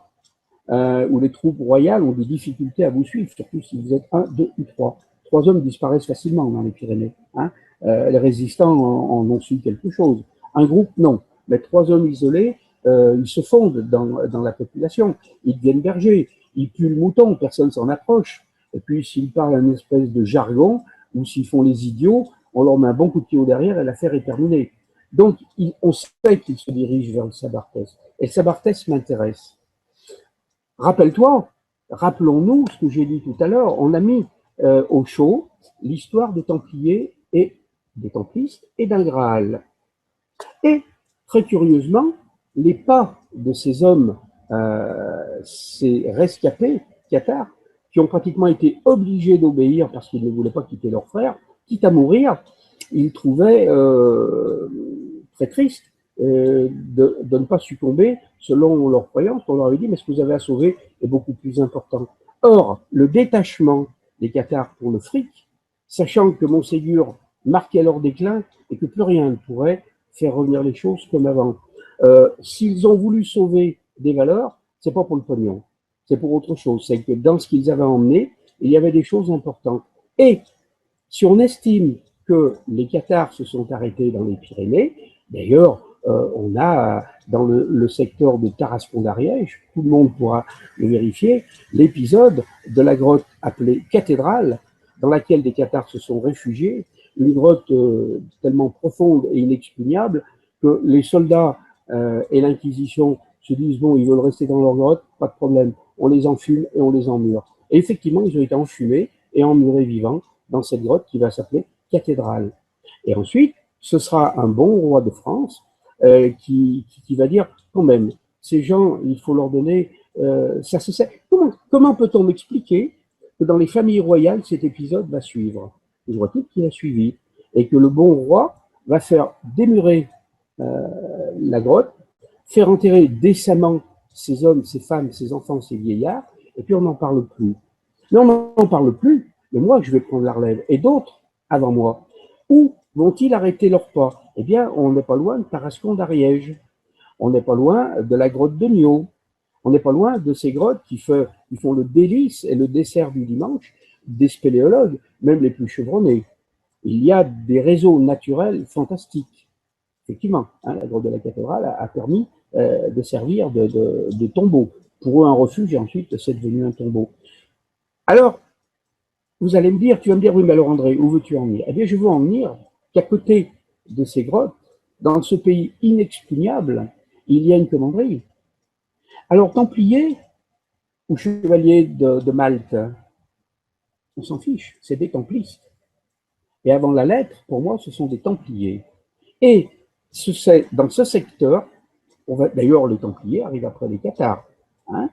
où les troupes royales ont des difficultés à vous suivre, surtout si vous êtes 1, 2 ou 3. 3 hommes disparaissent facilement dans les Pyrénées. Hein. Les résistants en ont su quelque chose. Un groupe, non. Mais 3 hommes isolés, ils se fondent dans la population. Ils deviennent bergers. Ils puent le mouton, personne s'en approche. Et puis, s'ils parlent un espèce de jargon, ou s'ils font les idiots, on leur met un bon coup de pied au derrière et l'affaire est terminée. Donc, on sait qu'ils se dirigent vers le Sabartès. Et le Sabartès m'intéresse. Rappelle-toi, rappelons-nous ce que j'ai dit tout à l'heure, on a mis au chaud l'histoire des Templiers et des Templistes et d'un Graal. Et, très curieusement, les pas de ces hommes, ces rescapés cathares, qui ont pratiquement été obligés d'obéir parce qu'ils ne voulaient pas quitter leur frère, quitte à mourir, ils trouvaient très triste de ne pas succomber selon leurs croyances. On leur avait dit, mais ce que vous avez à sauver est beaucoup plus important. Or, le détachement des Cathares pour le fric, sachant que Montségur marquait leur déclin et que plus rien ne pourrait faire revenir les choses comme avant. S'ils ont voulu sauver des valeurs, c'est pas pour le pognon, c'est pour autre chose. C'est que dans ce qu'ils avaient emmené, il y avait des choses importantes. Et si on estime que les Cathares se sont arrêtés dans les Pyrénées, d'ailleurs, on a dans le secteur de Tarascon d'Ariège, tout le monde pourra le vérifier, l'épisode de la grotte appelée Cathédrale, dans laquelle des Cathares se sont réfugiés, une grotte tellement profonde et inexpugnable que les soldats et l'Inquisition se disent, bon, ils veulent rester dans leur grotte, pas de problème, on les enfume et on les emmure. Et effectivement, ils ont été enfumés et emmurés vivants dans cette grotte qui va s'appeler cathédrale. Et ensuite, ce sera un bon roi de France qui va dire, quand même, ces gens, il faut leur donner, ça se sait. Comment peut-on expliquer que dans les familles royales, cet épisode va suivre? Je vois tout qui a suivi. Et que le bon roi va faire démurer la grotte, faire enterrer décemment ces hommes, ces femmes, ces enfants, ces vieillards, et puis on n'en parle plus. Mais on n'en parle plus, mais moi je vais prendre la relève, et d'autres avant moi. Où vont-ils arrêter leur pas? Eh bien, on n'est pas loin de Tarascon d'Ariège, on n'est pas loin de la grotte de Mio, on n'est pas loin de ces grottes qui font le délice et le dessert du dimanche des spéléologues, même les plus chevronnés. Il y a des réseaux naturels fantastiques. Effectivement, hein, la grotte de la cathédrale a permis de servir de tombeau. Pour eux, un refuge, et ensuite, c'est devenu un tombeau. Alors, vous allez me dire, tu vas me dire, oui, mais alors André, où veux-tu en venir? Eh bien, je veux en venir qu'à côté de ces grottes, dans ce pays inexpugnable, il y a une commanderie. Alors, Templiers ou Chevaliers de Malte, on s'en fiche, c'est des Templistes. Et avant la lettre, pour moi, ce sont des Templiers. Et dans ce secteur, d'ailleurs, les Templiers arrivent après les Cathares, hein,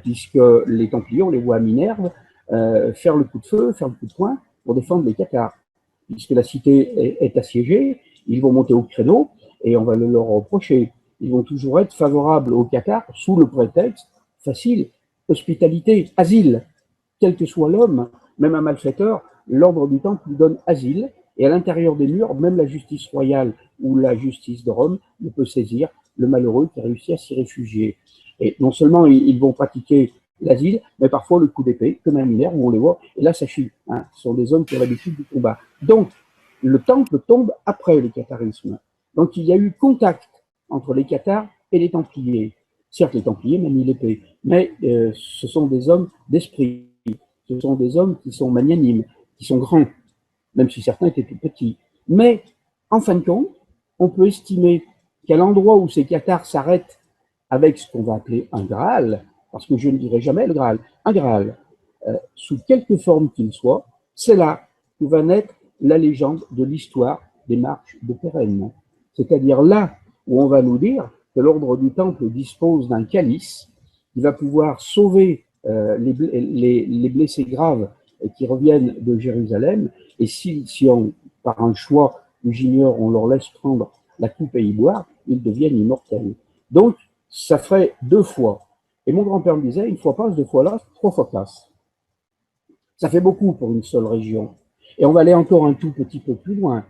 puisque les Templiers, on les voit à Minerve faire le coup de feu, faire le coup de poing pour défendre les Cathares. Puisque la cité est assiégée, ils vont monter au créneau et on va le leur reprocher. Ils vont toujours être favorables aux Cathares sous le prétexte facile, hospitalité, asile. Quel que soit l'homme, même un malfaiteur, l'ordre du temple lui donne asile. Et à l'intérieur des murs, même la justice royale ou la justice de Rome ne peut saisir le malheureux qui a réussi à s'y réfugier. Et non seulement ils vont pratiquer l'asile, mais parfois le coup d'épée, comme à Minerve où on les voit, et là ça chie. Hein, ce sont des hommes qui ont l'habitude du combat. Donc, le temple tombe après le catharisme. Donc il y a eu contact entre les cathares et les templiers. Certes, les templiers manient l'épée, mais ce sont des hommes d'esprit. Ce sont des hommes qui sont magnanimes, qui sont grands, même si certains étaient plus petits. Mais, en fin de compte, on peut estimer qu'à l'endroit où ces cathares s'arrêtent avec ce qu'on va appeler un Graal, parce que je ne dirai jamais le Graal, un Graal, sous quelque forme qu'il soit, c'est là où va naître la légende de l'histoire des marches de Pérenne. C'est-à-dire là où on va nous dire que l'ordre du Temple dispose d'un calice qui va pouvoir sauver les blessés graves qui reviennent de Jérusalem, et si par un choix que j'ignore, on leur laisse prendre la coupe et y boire, ils deviennent immortels. Donc, ça ferait 2 fois. Et mon grand-père me disait, une fois passe, 2 fois là, 3 fois passe. Ça fait beaucoup pour une seule région. Et on va aller encore un tout petit peu plus loin.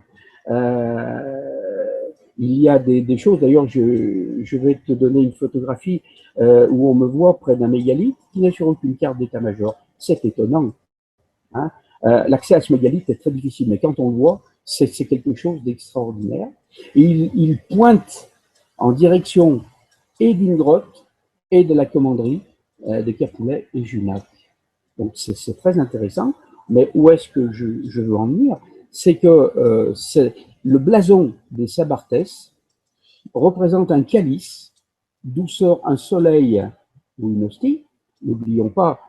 Il y a des choses, d'ailleurs, je vais te donner une photographie où on me voit près d'un mégalithe qui n'est sur aucune carte d'état-major. C'est étonnant. Hein. L'accès à ce mégalithe est très difficile, mais quand on le voit, c'est quelque chose d'extraordinaire. Et il pointe en direction et d'une grotte et de la commanderie de Capulet et Junac. Donc c'est très intéressant, mais où est-ce que je veux en venir? C'est que le blason des Sabartes représente un calice d'où sort un soleil ou une hostie. N'oublions pas,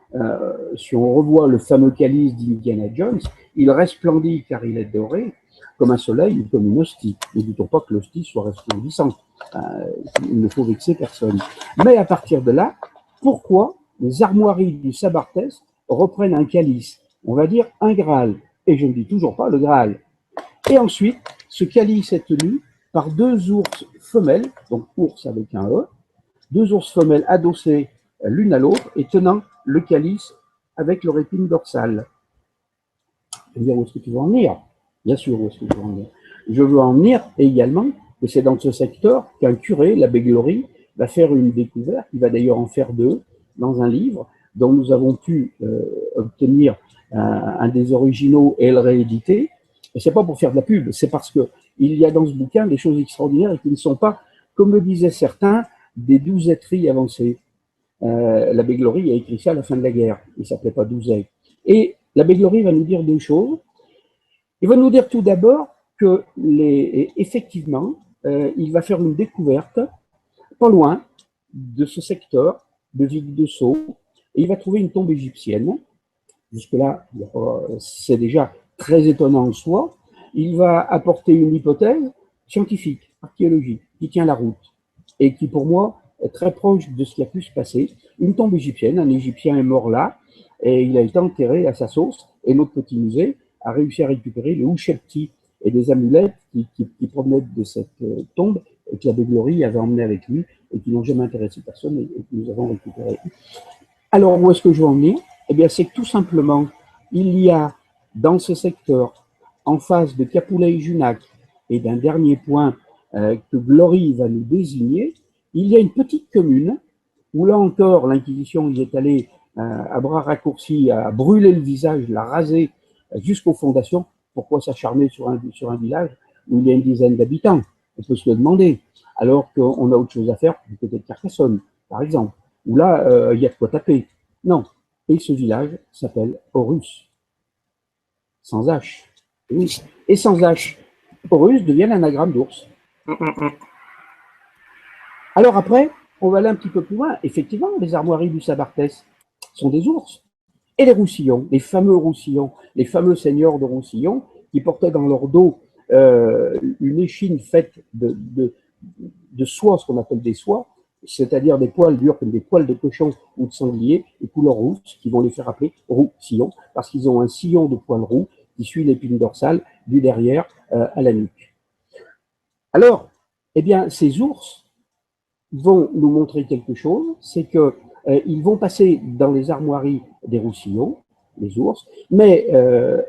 si on revoit le fameux calice d'Indiana Jones, il resplendit car il est doré comme un soleil ou comme une hostie. Ne doutons pas que l'hostie soit resplendissante. Il ne faut vexer personne. Mais à partir de là, pourquoi les armoiries du Sabartes reprennent un calice? On va dire un Graal. Et je ne dis toujours pas le Graal. Et ensuite, ce calice est tenu par 2 ours femelles, donc ours avec un E, 2 ours femelles adossées l'une à l'autre et tenant le calice avec leur épine dorsale. Je veux dire, où est-ce que tu veux en venir? Bien sûr, où est-ce que tu veux en venir? Je veux en venir également que c'est dans ce secteur qu'un curé, l'abbé Glory, va faire une découverte, il va d'ailleurs en faire 2 dans un livre dont nous avons pu obtenir un des originaux et le rééditer. Et c'est pas pour faire de la pub, c'est parce que il y a dans ce bouquin des choses extraordinaires et qui ne sont pas, comme le disaient certains, des douzetteries avancées. L'abbé Glory a écrit ça à la fin de la guerre, il s'appelait pas Douzet. Et l'abbé Glory va nous dire 2 choses. Il va nous dire tout d'abord que effectivement, il va faire une découverte pas loin de ce secteur de Vic-de-Sceaux, et il va trouver une tombe égyptienne. Jusque-là, c'est déjà très étonnant en soi, il va apporter une hypothèse scientifique, archéologique, qui tient la route et qui, pour moi, est très proche de ce qui a pu se passer. Une tombe égyptienne, un Égyptien est mort là, et il a été enterré à sa sauce, et notre petit musée a réussi à récupérer le Ushepti et des amulettes qui provenaient de cette tombe, et que l'abbé Glory avait emmené avec lui, et qui n'ont jamais intéressé personne, et que nous avons récupéré. Alors, où est-ce que je veux en venir? Eh bien, c'est que tout simplement, il y a dans ce secteur, en face de Capoulet-Junac, et d'un dernier point que Glory va nous désigner, il y a une petite commune où là encore l'Inquisition y est allée à bras raccourcis, à brûler le visage, l'a rasé jusqu'aux fondations. Pourquoi s'acharner sur un village où il y a une dizaine d'habitants? On peut se le demander. Alors qu'on a autre chose à faire du côté de Carcassonne, par exemple, où là, il y a de quoi taper. Non. Et ce village s'appelle Horus, sans H. Oui. Et sans H, Horus devient l'anagramme d'ours. Alors après, on va aller un petit peu plus loin. Effectivement, les armoiries du Sabartès sont des ours. Et les Roussillons, les fameux Roussillons, les fameux seigneurs de Roussillon, qui portaient dans leur dos une échine faite de soie, ce qu'on appelle des soies, c'est-à-dire des poils durs comme des poils de cochon ou de sanglier, et couleur rousse, qui vont les faire appeler Roussillons, parce qu'ils ont un sillon de poils roux qui suit l'épine dorsale du derrière à la nuque. Alors, eh bien, ces ours vont nous montrer quelque chose, c'est que ils vont passer dans les armoiries des Roussillons, les ours, mais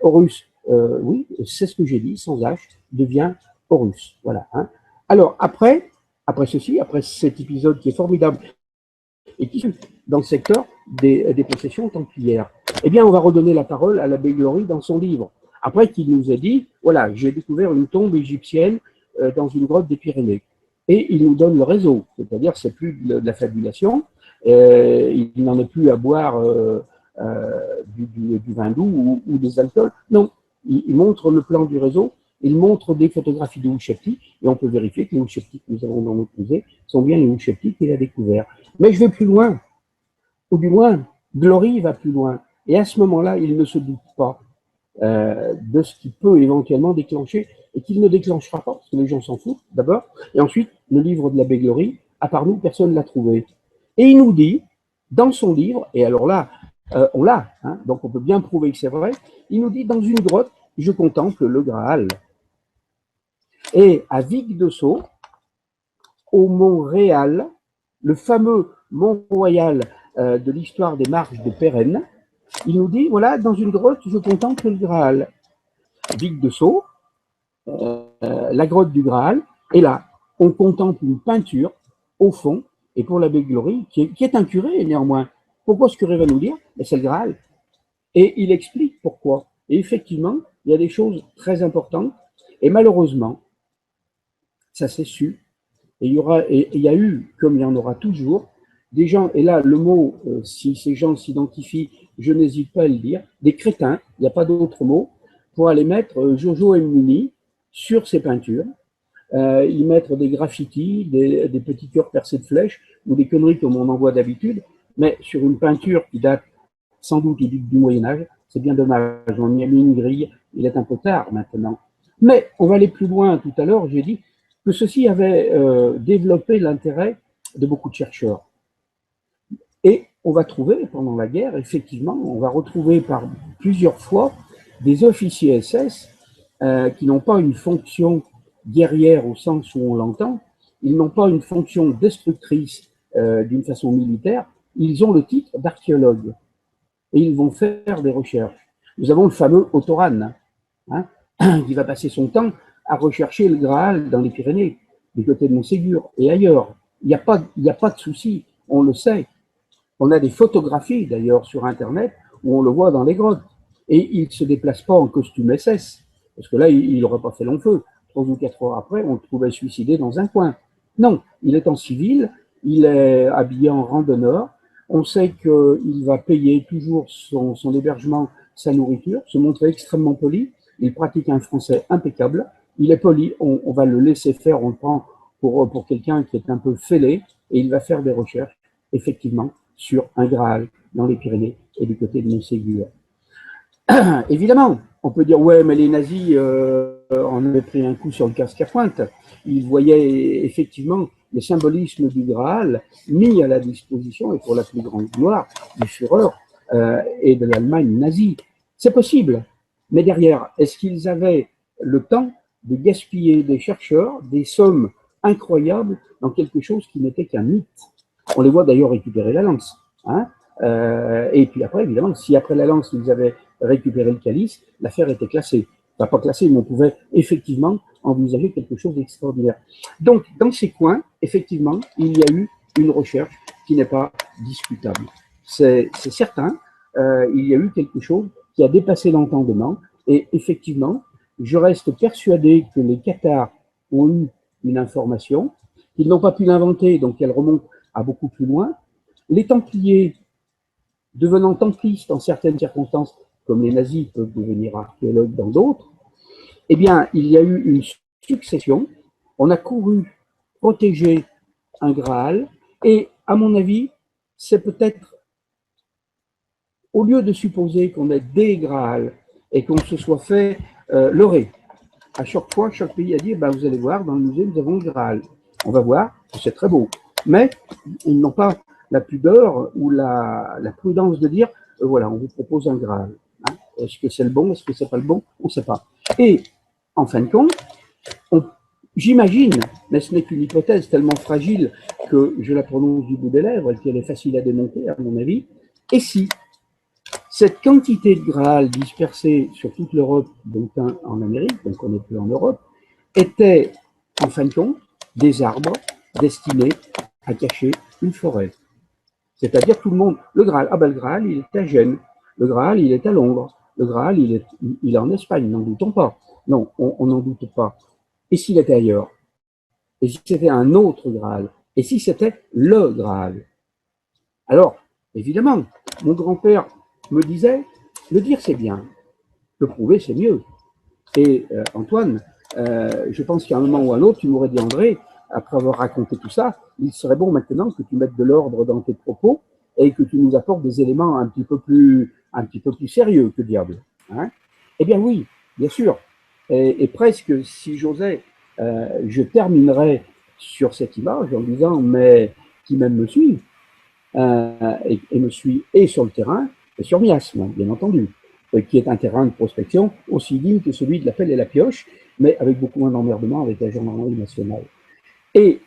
Horus, oui, c'est ce que j'ai dit, sans H, devient Horus. Voilà. Hein. Alors, après ceci, après cet épisode qui est formidable et qui est dans le secteur des possessions templières, eh bien, on va redonner la parole à l'abbé Glory dans son livre. Après qu'il nous a dit, voilà, j'ai découvert une tombe égyptienne dans une grotte des Pyrénées. Et il nous donne le réseau, c'est-à-dire c'est plus de la fabulation, il n'en est plus à boire du vin doux ou des alcools. Non, il montre le plan du réseau, il montre des photographies de Ushepti, et on peut vérifier que les Ushepti que nous avons dans notre musée sont bien les Ushepti qu'il a découverts. Mais je vais plus loin, ou du moins, Glory va plus loin. Et à ce moment-là, il ne se doute pas de ce qui peut éventuellement déclencher et qu'il ne déclenchera pas, parce que les gens s'en foutent d'abord, et ensuite, le livre de l'abbé Glory, à part nous, personne ne l'a trouvé. Et il nous dit, dans son livre, et alors là, on l'a, hein, donc on peut bien prouver que c'est vrai, il nous dit, dans une grotte, je contemple le Graal. Et à Vic-de-Sceaux, au Mont Réal, le fameux Mont Royal de l'histoire des marches de Pérenne, il nous dit, voilà, dans une grotte, je contemple le Graal. Vic-de-Sceaux, la grotte du Graal, et là, on contemple une peinture au fond, et pour l'abbé Glory, qui est un curé néanmoins. Pourquoi ce curé va nous dire? C'est le Graal. Et il explique pourquoi. Et effectivement, il y a des choses très importantes, et malheureusement, ça s'est su, et il y a eu, comme il y en aura toujours, des gens, et là le mot, si ces gens s'identifient, je n'hésite pas à le dire, des crétins, il n'y a pas d'autre mot, pour aller mettre Jojo et Mimi sur ces peintures, y mettre des graffitis, des petits cœurs percés de flèches, ou des conneries comme on en voit d'habitude, mais sur une peinture qui date sans doute du Moyen-Âge, c'est bien dommage, on y a mis une grille, il est un peu tard maintenant. Mais on va aller plus loin. Tout à l'heure, j'ai dit que ceci avait développé l'intérêt de beaucoup de chercheurs. Et on va trouver, pendant la guerre, effectivement, on va retrouver par plusieurs fois des officiers SS qui n'ont pas une fonction guerrière au sens où on l'entend, ils n'ont pas une fonction destructrice d'une façon militaire, ils ont le titre d'archéologue et ils vont faire des recherches. Nous avons le fameux Autoran, hein, qui va passer son temps à rechercher le Graal dans les Pyrénées, du côté de Montségur et ailleurs. Il n'y a pas de souci, on le sait. On a des photographies d'ailleurs sur Internet où on le voit dans les grottes. Et il ne se déplace pas en costume SS, parce que là, il n'aurait pas fait long feu. 3 ou 4 heures après, on le trouvait suicidé dans un coin. Non, il est en civil, il est habillé en randonneur. On sait qu'il va payer toujours son hébergement, sa nourriture, se montrer extrêmement poli. Il pratique un français impeccable. Il est poli, on va le laisser faire, on le prend pour quelqu'un qui est un peu fêlé, et il va faire des recherches, effectivement, sur un Graal dans les Pyrénées et du côté de Montségur. Évidemment, on peut dire, ouais, mais les nazis en avaient pris un coup sur le casque à pointe. Ils voyaient effectivement le symbolisme du Graal mis à la disposition, et pour la plus grande gloire, du Führer et de l'Allemagne nazie. C'est possible, mais derrière, est-ce qu'ils avaient le temps de gaspiller des chercheurs des sommes incroyables dans quelque chose qui n'était qu'un mythe? On les voit d'ailleurs récupérer la lance. Hein, et puis après, évidemment, si après la lance, ils avaient récupéré le calice, l'affaire était classée. Enfin, pas classée, mais on pouvait effectivement envisager quelque chose d'extraordinaire. Donc, dans ces coins, effectivement, il y a eu une recherche qui n'est pas discutable. C'est certain, il y a eu quelque chose qui a dépassé l'entendement, et effectivement, je reste persuadé que les Cathares ont eu une information, qu'ils n'ont pas pu l'inventer, donc elle remonte à beaucoup plus loin. Les Templiers, devenant templistes en certaines circonstances, comme les nazis peuvent devenir archéologues dans d'autres, eh bien, il y a eu une succession. On a couru protéger un Graal, et à mon avis, c'est peut-être, au lieu de supposer qu'on ait des Graals et qu'on se soit fait leurrer, à chaque fois, chaque pays a dit, bah, vous allez voir, dans le musée, nous avons le Graal. On va voir, c'est très beau. Mais ils n'ont pas la pudeur ou la prudence de dire, voilà, on vous propose un Graal. Hein, est-ce que c'est le bon, est-ce que c'est pas le bon? On ne sait pas. Et, en fin de compte, j'imagine, mais ce n'est qu'une hypothèse tellement fragile que je la prononce du bout des lèvres et qu'elle est facile à démonter, à mon avis, et si cette quantité de Graal dispersée sur toute l'Europe, dont un en Amérique, donc on n'est plus en Europe, était, en fin de compte, des arbres destinés à cacher une forêt. C'est-à-dire tout le monde, le Graal, ah ben le Graal, il est à Gênes, le Graal, il est à Londres, le Graal, il est en Espagne, n'en doutons pas. Non, on n'en doute pas. Et s'il était ailleurs? Et si c'était un autre Graal? Et si c'était le Graal? Alors, évidemment, mon grand-père me disait, le dire c'est bien, le prouver c'est mieux. Et Antoine, je pense qu'à un moment ou à un autre, tu m'aurais dit, André, après avoir raconté tout ça, il serait bon maintenant que tu mettes de l'ordre dans tes propos et que tu nous apportes des éléments un petit peu plus sérieux, que diable. Hein? Eh bien oui, bien sûr. Et presque, si j'osais, je terminerais sur cette image en disant, mais qui même me suit, et me suit et sur le terrain, et sur Miasme, bien entendu, qui est un terrain de prospection aussi digne que celui de la pelle et la pioche, mais avec beaucoup moins d'emmerdement avec la gendarmerie nationale. Et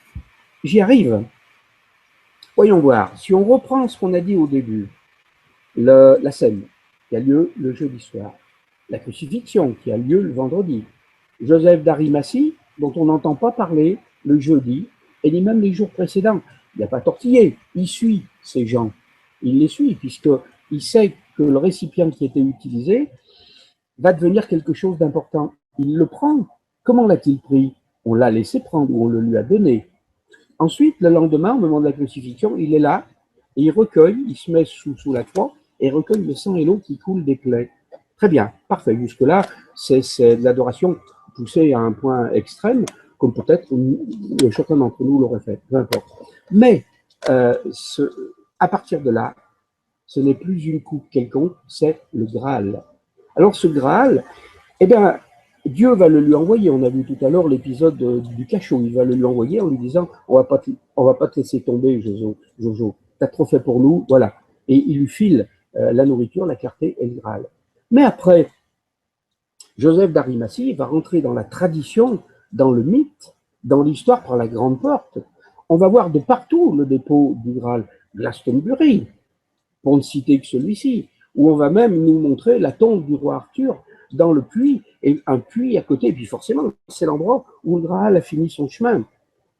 j'y arrive. Voyons voir, si on reprend ce qu'on a dit au début, la scène qui a lieu le jeudi soir, la crucifixion qui a lieu le vendredi, Joseph d'Arimathie, dont on n'entend pas parler le jeudi, et ni même les jours précédents. Il n'a pas tortillé, il suit ces gens. Il les suit, puisqu'il sait que le récipient qui était utilisé va devenir quelque chose d'important. Il le prend. Comment l'a-t-il pris? On l'a laissé prendre ou on le lui a donné. Ensuite, le lendemain, au moment de la crucifixion, il est là et il recueille, il se met sous la croix et recueille le sang et l'eau qui coulent des plaies. Très bien, parfait. Jusque-là, c'est de l'adoration poussée à un point extrême, comme peut-être chacun d'entre nous l'aurait fait, peu importe. Mais à partir de là, ce n'est plus une coupe quelconque, c'est le Graal. Alors ce Graal, eh bien, Dieu va le lui envoyer. On a vu tout à l'heure l'épisode du cachot. Il va le lui envoyer en lui disant, on va pas te laisser tomber, Jojo. T'as trop fait pour nous, voilà. Et il lui file la nourriture, la clarté et le Graal. Mais après, Joseph d'Arimathie va rentrer dans la tradition, dans le mythe, dans l'histoire par la grande porte. On va voir de partout le dépôt du Graal, Glastonbury, pour ne citer que celui-ci, où on va même nous montrer la tombe du roi Arthur dans le puits, et un puits à côté, et puis forcément, c'est l'endroit où le Graal a fini son chemin.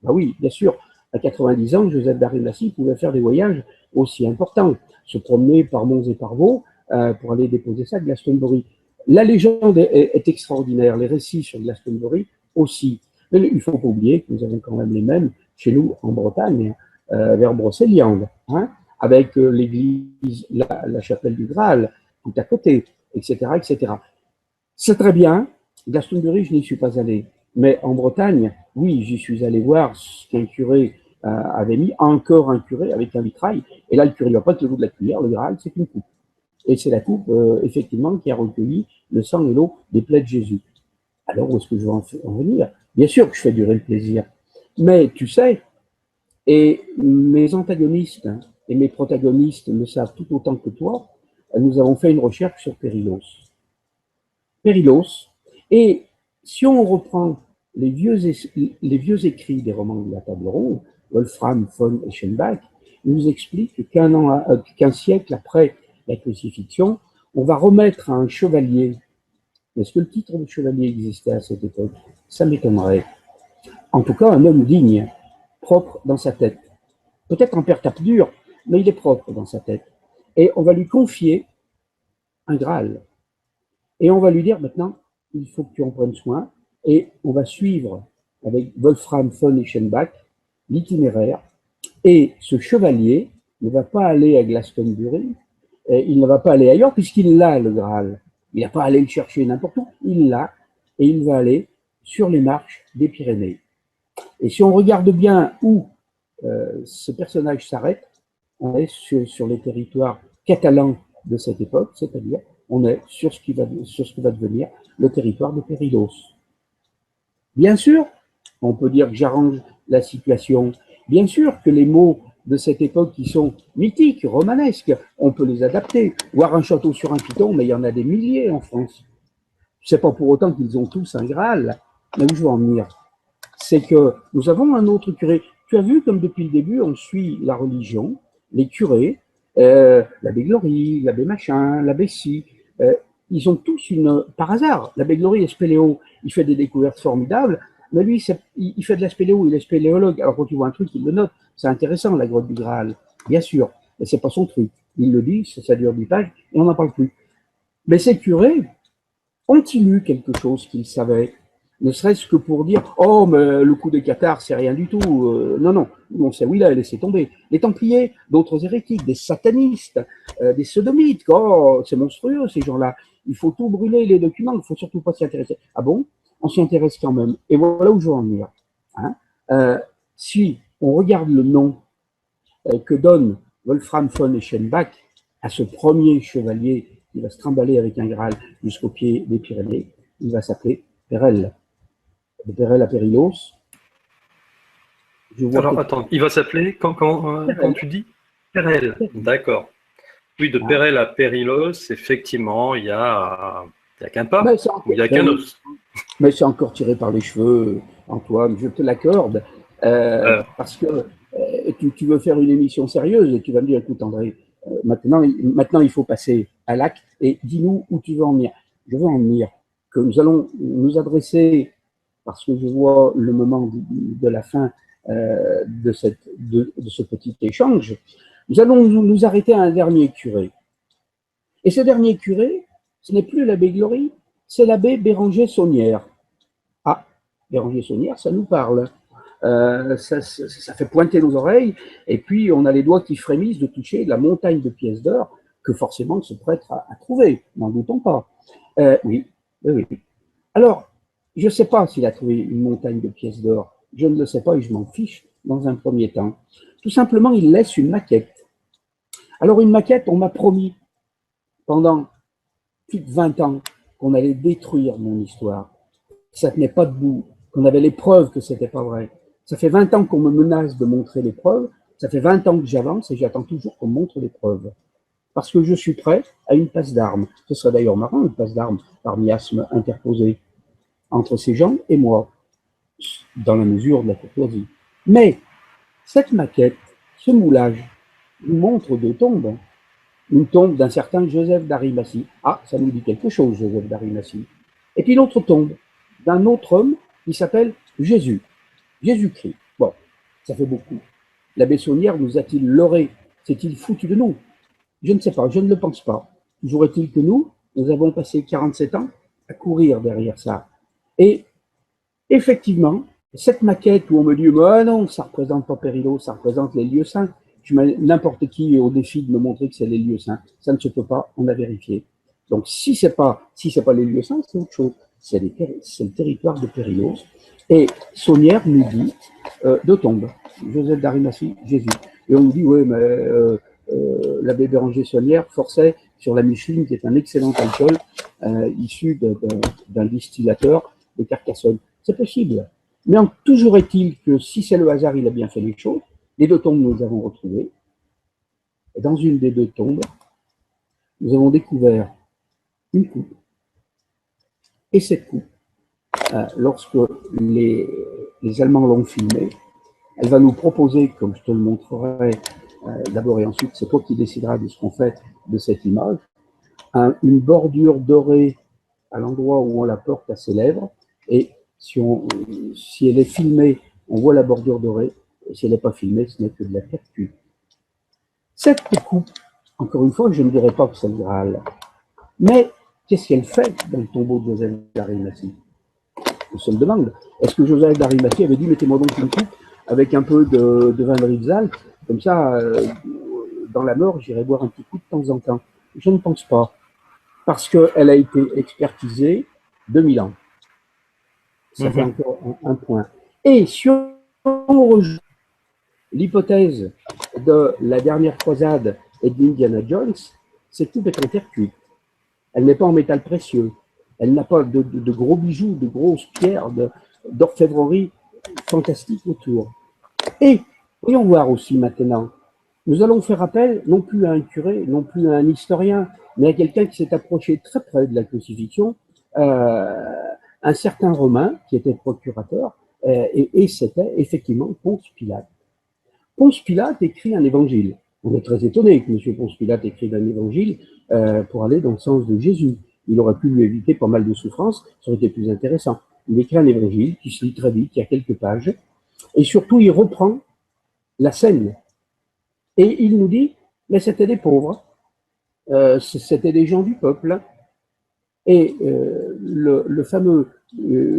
Ben oui, bien sûr, à 90 ans, Joseph d'Arimathie pouvait faire des voyages aussi importants, se promener par Mons et par Vaux pour aller déposer ça à Glastonbury. La légende est extraordinaire, les récits sur Glastonbury aussi. Mais il ne faut pas oublier que nous avons quand même les mêmes chez nous en Bretagne, vers Brocéliande, hein, avec l'église, la chapelle du Graal, tout à côté, etc., etc. C'est très bien. Glastonbury, je n'y suis pas allé. Mais en Bretagne, oui, j'y suis allé voir ce qu'un curé avait mis, encore un curé avec un vitrail. Et là, le curé ne va pas te le bout de la cuillère, le Graal, c'est une coupe. Et c'est la coupe, effectivement, qui a recueilli le sang et l'eau des plaies de Jésus. Alors, où est-ce que je vais en venir? Bien sûr que je fais durer le plaisir. Mais tu sais, et mes antagonistes et mes protagonistes le savent tout autant que toi, nous avons fait une recherche sur Périlos. Périlos. Et si on reprend les vieux écrits des romans de la table ronde, Wolfram von Eschenbach nous explique qu'un siècle après la crucifixion, on va remettre à un chevalier. Est-ce que le titre de chevalier existait à cette époque? Ça m'étonnerait. En tout cas, un homme digne, propre dans sa tête. Peut-être en père tape dur, mais il est propre dans sa tête. Et on va lui confier un Graal. Et on va lui dire maintenant, il faut que tu en prennes soin. Et on va suivre avec Wolfram von Eschenbach l'itinéraire. Et ce chevalier ne va pas aller à Glastonbury, il ne va pas aller ailleurs puisqu'il l'a, le Graal. Il n'a pas à aller le chercher n'importe où, il l'a. Et il va aller sur les marches des Pyrénées. Et si on regarde bien où ce personnage s'arrête, on est sur les territoires catalans de cette époque, c'est-à-dire on est sur ce qui va devenir le territoire de Périlos. Bien sûr, on peut dire que j'arrange la situation. Bien sûr que les mots de cette époque qui sont mythiques, romanesques, on peut les adapter. Voir un château sur un piton, mais il y en a des milliers en France. C'est pas pour autant qu'ils ont tous un Graal. Mais où je veux en venir, c'est que nous avons un autre curé. Tu as vu comme depuis le début, on suit la religion, les curés, l'abbé Glory, l'abbé Machin, l'abbé Si, ils ont tous par hasard, l'abbé Glory est spéléo, il fait des découvertes formidables, mais lui, il fait de la spéléo, il est spéléologue. Alors quand tu vois un truc, il le note. C'est intéressant, la grotte du Graal, bien sûr, mais c'est pas son truc. Il le dit, ça dure 10 pages, et on n'en parle plus. Mais ces curés ont-ils lu quelque chose qu'ils savaient? Ne serait-ce que pour dire « Oh, mais le coup des cathares, c'est rien du tout. » Non, non, on sait où il a laissé tomber. Les Templiers, d'autres hérétiques, des satanistes, des sodomites. Oh, c'est monstrueux, ces gens-là. Il faut tout brûler, les documents, il ne faut surtout pas s'y intéresser. Ah bon? On s'y intéresse quand même. Et voilà où je veux en venir. Hein, si on regarde le nom que donne Wolfram von Eschenbach à ce premier chevalier qui va se trimballer avec un Graal jusqu'au pied des Pyrénées, il va s'appeler Pérel. De Pérel à Périlos. Alors, attends, il va s'appeler, quand tu dis Pérel, d'accord. Oui, de Pérel à Périlos, effectivement, il y a qu'un pas, il n'y a qu'un os. Mais c'est encore tiré par les cheveux, Antoine, je te l'accorde, parce que tu veux faire une émission sérieuse et tu vas me dire, écoute André, maintenant il faut passer à l'acte et dis-nous où tu veux en venir. Je veux en venir que nous allons nous adresser, parce que je vois le moment de la fin de ce petit échange, nous allons nous arrêter à un dernier curé. Et ce dernier curé, ce n'est plus l'abbé Glory, c'est l'abbé Béranger Saunière. Ah, Béranger Saunière, ça nous parle. Ça fait pointer nos oreilles, et puis on a les doigts qui frémissent de toucher la montagne de pièces d'or que forcément ce prêtre a trouvé, n'en doutons pas. Oui. Alors, je ne sais pas s'il a trouvé une montagne de pièces d'or, je ne le sais pas et je m'en fiche dans un premier temps. Tout simplement, il laisse une maquette. Alors une maquette, on m'a promis pendant plus de 20 ans qu'on allait détruire mon histoire. Ça ne tenait pas debout, qu'on avait les preuves que ce n'était pas vrai. Ça fait 20 ans qu'on me menace de montrer les preuves, ça fait 20 ans que j'avance et j'attends toujours qu'on montre les preuves. Parce que je suis prêt à une passe d'armes. Ce serait d'ailleurs marrant, une passe d'armes par miasme interposé entre ces gens et moi, dans la mesure de la courtoisie. Mais cette maquette, ce moulage, nous montre deux tombes. Une tombe d'un certain Joseph d'Arimathie. Ah, ça nous dit quelque chose, Joseph d'Arimathie. Et puis l'autre tombe d'un autre homme qui s'appelle Jésus, Jésus-Christ. Bon, ça fait beaucoup. L'abbé Saunière nous a-t-il leurré? S'est-il foutu de nous? Je ne sais pas, je ne le pense pas. Toujours est-il que nous avons passé 47 ans à courir derrière ça. Et effectivement, cette maquette où on me dit « mais non, ça ne représente pas Périlos, ça représente les lieux saints », tu mets n'importe qui au défi de me montrer que c'est les lieux saints. Ça ne se peut pas, on a vérifié. Donc si c'est pas les lieux saints, c'est autre chose. C'est le territoire de Périlos. Et Saunière nous dit deux tombes. Joseph d'Arimathie, Jésus. Et on nous dit, oui, mais l'abbé Béranger Saunière forçait sur la Micheline, qui est un excellent alcool issu d'un distillateur de Carcassonne. C'est possible. Mais toujours est-il que si c'est le hasard, il a bien fait les choses. Les deux tombes, nous les avons retrouvées. Et dans une des deux tombes, nous avons découvert une coupe. Et cette coupe, lorsque les Allemands l'ont filmée, elle va nous proposer, comme je te le montrerai d'abord et ensuite, c'est toi qui décideras de ce qu'on fait de cette image, une bordure dorée à l'endroit où on la porte à ses lèvres. Et si elle est filmée, on voit la bordure dorée. Et si elle n'est pas filmée, ce n'est que de la terre cuite. Cette coupe, encore une fois, je ne dirais pas que c'est le Graal. Mais qu'est-ce qu'elle fait dans le tombeau de Joseph d'Arimathie? On se le demande. Est-ce que Joseph d'Arimathie avait dit, mettez-moi donc une coupe avec un peu de vin de Rivesaltes, comme ça, dans la mort, j'irai boire un petit coup de temps en temps? Je ne pense pas. Parce qu'elle a été expertisée 2000 ans. Ça fait encore un point. Et si on rejoint l'hypothèse de la dernière croisade et d'Indiana Jones, cette coupe est en terre cuite. Elle n'est pas en métal précieux. Elle n'a pas de gros bijoux, de grosses pierres, d'orfèvrerie fantastique autour. Et voyons voir aussi maintenant, nous allons faire appel non plus à un curé, non plus à un historien, mais à quelqu'un qui s'est approché très près de la crucifixion, un certain Romain qui était procurateur, et c'était effectivement Ponce Pilate. Ponce Pilate écrit un évangile. On est très étonné que M. Ponce Pilate écrive un évangile pour aller dans le sens de Jésus. Il aurait pu lui éviter pas mal de souffrances, ça aurait été plus intéressant. Il écrit un évangile qui se lit très vite, il y a quelques pages, et surtout il reprend la scène. Et il nous dit, mais c'était des pauvres, c'était des gens du peuple. Et le fameux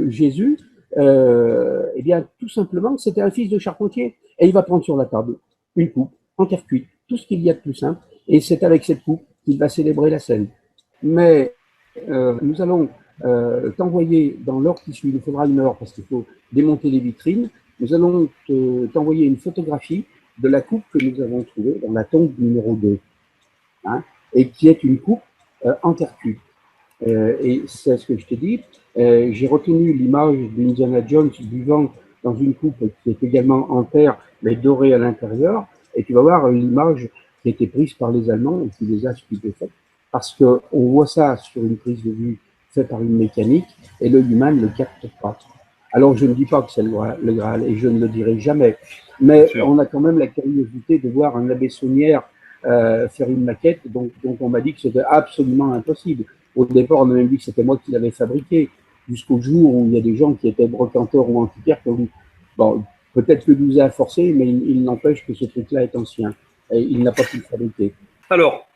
Jésus, eh bien, tout simplement, c'était un fils de charpentier. Et il va prendre sur la table une coupe en terre cuite, tout ce qu'il y a de plus simple. Et c'est avec cette coupe qu'il va célébrer la scène. Mais nous allons t'envoyer dans l'heure qui suit, il faudra une heure parce qu'il faut démonter les vitrines, nous allons t'envoyer une photographie de la coupe que nous avons trouvée dans la tombe numéro 2, hein, et qui est une coupe en terre cuite. Et c'est ce que je te dis. J'ai retenu l'image d'Indiana Jones buvant dans une coupe qui est également en terre, mais dorée à l'intérieur. Et tu vas voir l'image qui a été prise par les Allemands et qui les a stupéfaits. Parce qu'on voit ça sur une prise de vue faite par une mécanique et l'œil humain ne le capte pas. Alors je ne dis pas que c'est le Graal et je ne le dirai jamais. Mais on a quand même la curiosité de voir un abbé Saunière faire une maquette dont on m'a dit que c'était absolument impossible. Au départ, on m'a même dit que c'était moi qui l'avais fabriqué, jusqu'au jour où il y a des gens qui étaient brocanteurs ou antiquaires qui ont dit, bon, peut-être que nous a forcé, mais il n'empêche que ce truc-là est ancien. Et il n'a pas pu le fabriquer. Alors,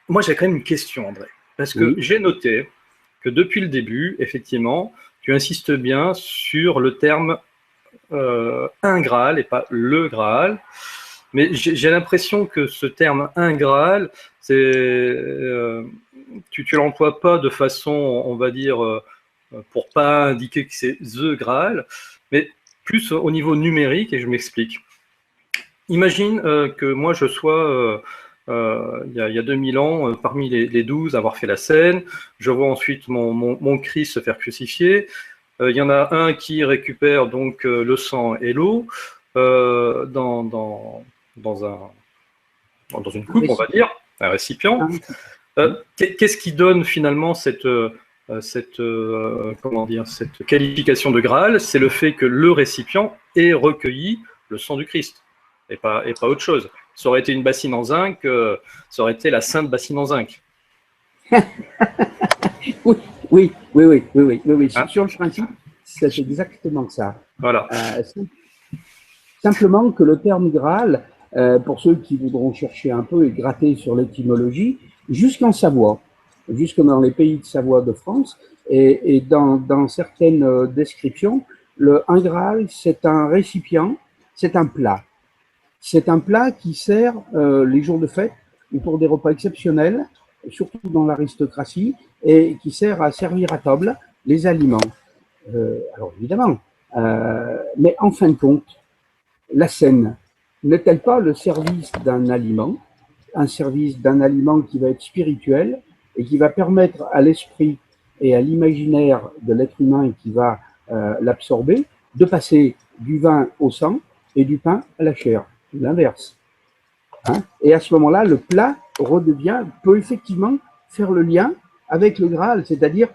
moi j'ai quand même une question, André. Parce que j'ai noté que depuis le début, effectivement, tu insistes bien sur le terme un Graal et pas le Graal. Mais j'ai l'impression que ce terme un Graal, tu l'emploies pas de façon, on va dire, pour pas indiquer que c'est the Graal, mais plus au niveau numérique, et je m'explique. Imagine que moi je sois, il y a 2000 ans, parmi les 12 à avoir fait la scène, je vois ensuite mon Christ se faire crucifier, il y en a un qui récupère donc le sang et l'eau dans une coupe, on va dire, un récipient. Qu'est-ce qui donne finalement cette qualification de Graal? C'est le fait que le récipient ait recueilli le sang du Christ, et pas autre chose. Ça aurait été une bassine en zinc, ça aurait été la sainte bassine en zinc. Oui. Hein? Sur le principe, c'est exactement ça. Voilà. Simplement que le terme Graal, pour ceux qui voudront chercher un peu et gratter sur l'étymologie, jusqu'en Savoie, jusque dans les pays de Savoie de France, et dans certaines descriptions, un Graal, c'est un récipient, c'est un plat. C'est un plat qui sert les jours de fête ou pour des repas exceptionnels, surtout dans l'aristocratie, et qui sert à servir à table les aliments. Alors évidemment, mais en fin de compte, la scène n'est-elle pas le service d'un aliment? un service d'un aliment qui va être spirituel et qui va permettre à l'esprit et à l'imaginaire de l'être humain qui va l'absorber de passer du vin au sang et du pain à la chair, l'inverse. Hein, et à ce moment-là, le plat peut effectivement faire le lien avec le Graal, c'est-à-dire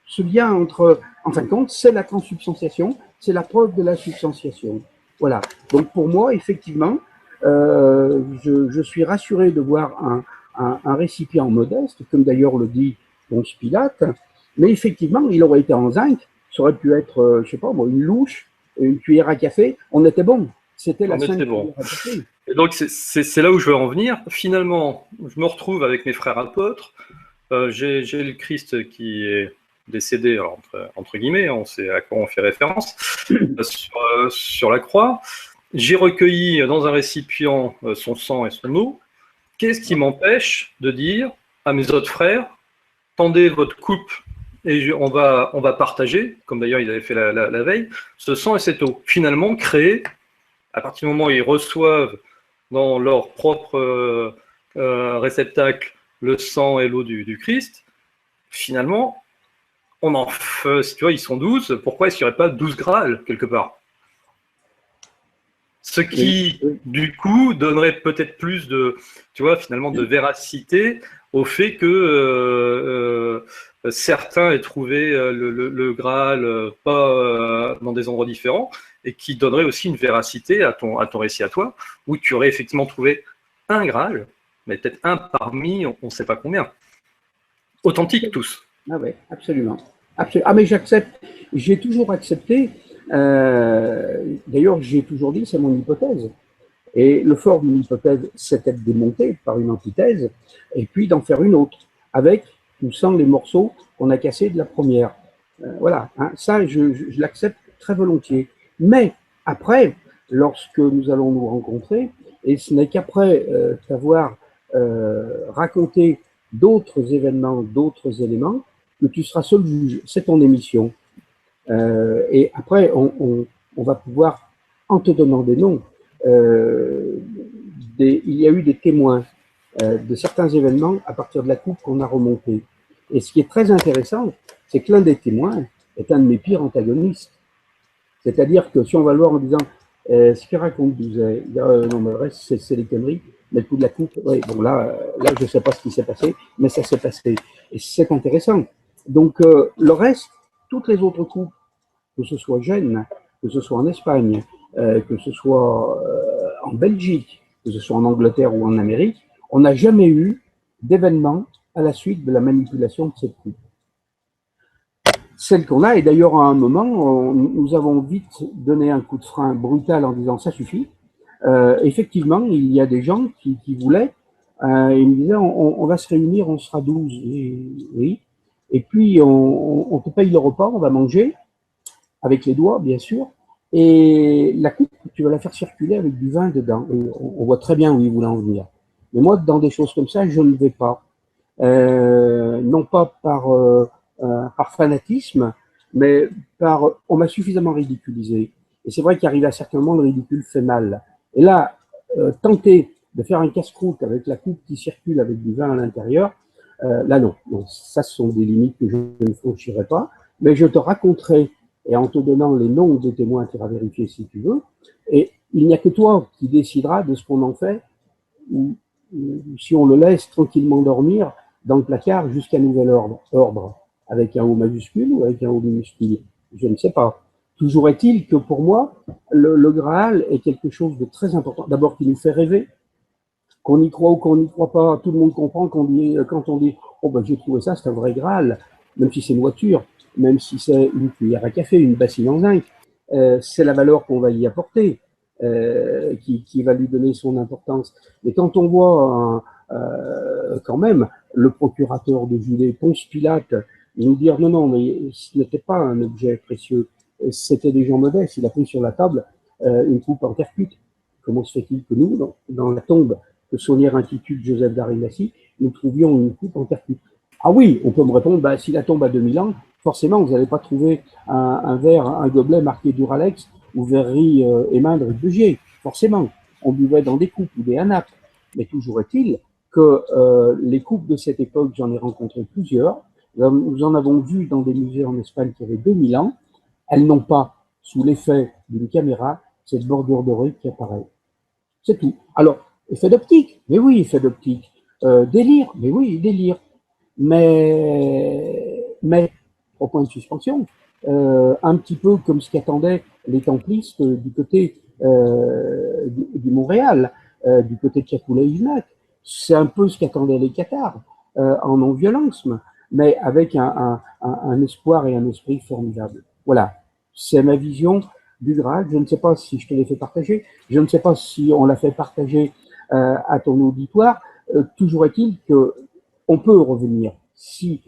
ce lien entre, en fin de compte, c'est la transsubstantiation, c'est la preuve de la substantiation. Voilà. Donc pour moi, effectivement, je suis rassuré de voir un récipient modeste, comme d'ailleurs le dit Ponce Pilate, mais effectivement, il aurait été en zinc, ça aurait pu être, je sais pas moi, une louche, une cuillère à café, on était bon. C'était la sainte cuillère à café. Et donc c'est là où je veux en venir. Finalement, je me retrouve avec mes frères apôtres. J'ai le Christ qui est décédé, alors, entre guillemets, on sait à quoi on fait référence, sur la croix. J'ai recueilli dans un récipient son sang et son eau. Qu'est-ce qui m'empêche de dire à mes autres frères, tendez votre coupe et on va partager, comme d'ailleurs ils avaient fait la veille, ce sang et cette eau. Finalement, créer, à partir du moment où ils reçoivent dans leur propre réceptacle le sang et l'eau du Christ, finalement, on en fait, tu vois, ils sont 12, pourquoi est-ce qu'il n'y aurait pas 12 Graal quelque part? Ce qui, du coup, donnerait peut-être plus de, tu vois, finalement, de véracité au fait que certains aient trouvé le Graal pas dans des endroits différents, et qui donnerait aussi une véracité à ton récit à toi, où tu aurais effectivement trouvé un Graal, mais peut-être un parmi, on ne sait pas combien. Authentiques tous. Ah oui, absolument. Ah mais j'accepte, j'ai toujours accepté, d'ailleurs j'ai toujours dit, c'est mon hypothèse. Et le fort d'une hypothèse, c'est d'être démonté par une antithèse, et puis d'en faire une autre, avec ou sans les morceaux qu'on a cassés de la première. Voilà, hein, ça je l'accepte très volontiers. Mais après, lorsque nous allons nous rencontrer, et ce n'est qu'après t'avoir raconté d'autres événements, d'autres éléments, que tu seras seul juge. C'est ton émission. Et après, on va pouvoir, en te donnant des noms, il y a eu des témoins de certains événements à partir de la coupe qu'on a remontée. Et ce qui est très intéressant, c'est que l'un des témoins est un de mes pires antagonistes. C'est-à-dire que si on va le voir en disant ce qu'il raconte Douzet, non, mais le reste, c'est des conneries, mais le coup de la coupe, ouais, bon, là je ne sais pas ce qui s'est passé, mais ça s'est passé. Et c'est intéressant. Donc, le reste, toutes les autres coupes, que ce soit Gênes, que ce soit en Espagne, que ce soit en Belgique, que ce soit en Angleterre ou en Amérique, on n'a jamais eu d'événement à la suite de la manipulation de cette coupe. Celle qu'on a, et d'ailleurs à un moment, nous avons vite donné un coup de frein brutal en disant ça suffit. Effectivement, il y a des gens qui voulaient, ils me disaient on va se réunir, on sera 12. Oui. Et puis on te paye le repas, on va manger, avec les doigts bien sûr, et la coupe, tu vas la faire circuler avec du vin dedans. Et on voit très bien où ils voulaient en venir. Mais moi, dans des choses comme ça, je ne vais pas. Non pas par fanatisme, mais on m'a suffisamment ridiculisé. Et c'est vrai qu'arrivé à certains moments, le ridicule fait mal. Et là, tenter de faire un casse-croûte avec la coupe qui circule avec du vin à l'intérieur, là non, ça ce sont des limites que je ne franchirai pas, mais je te raconterai, et en te donnant les noms des témoins, tu iras vérifier si tu veux, et il n'y a que toi qui décideras de ce qu'on en fait, ou si on le laisse tranquillement dormir dans le placard jusqu'à nouvel ordre, avec un O majuscule ou avec un O minuscule, je ne sais pas. Toujours est-il que pour moi, le Graal est quelque chose de très important. D'abord, qui nous fait rêver, qu'on y croit ou qu'on n'y croit pas, tout le monde comprend quand on dit « Oh ben j'ai trouvé ça, c'est un vrai Graal », même si c'est une voiture, même si c'est une cuillère à café, une bassine en zinc, c'est la valeur qu'on va y apporter qui va lui donner son importance. Et quand on voit quand même le procurateur de Judée, Ponce Pilate, nous dire « Non, mais ce n'était pas un objet précieux, c'était des gens modestes, il a pris sur la table une coupe en terre cuite. Comment se fait-il que nous, dans la tombe que Saunière intitule Joseph d'Arimathie, nous trouvions une coupe en terre cuite? Ah oui, on peut me répondre, bah, si la tombe a 2000 ans, forcément, vous n'allez pas trouver un verre, un gobelet marqué Duralex ou verrerie Émindre et Bugier. Forcément, on buvait dans des coupes ou des hanapes. Mais toujours est-il que les couples de cette époque, j'en ai rencontré plusieurs. Nous en avons vu dans des musées en Espagne qui avaient 2000 ans. Elles n'ont pas, sous l'effet d'une caméra, cette bordure dorée qui apparaît. C'est tout. Alors, effet d'optique, mais oui, effet d'optique. Délire, mais oui, délire. Mais, au point de suspension, un petit peu comme ce qu'attendaient les templistes du côté du Montréal, du côté de Chapulay-Isnac. C'est un peu ce qu'attendaient les Cathares, en non-violence, mais avec un espoir et un esprit formidable. Voilà, c'est ma vision du Graal. Je ne sais pas si je te l'ai fait partager, je ne sais pas si on l'a fait partager à ton auditoire. Toujours est-il qu'on peut revenir, si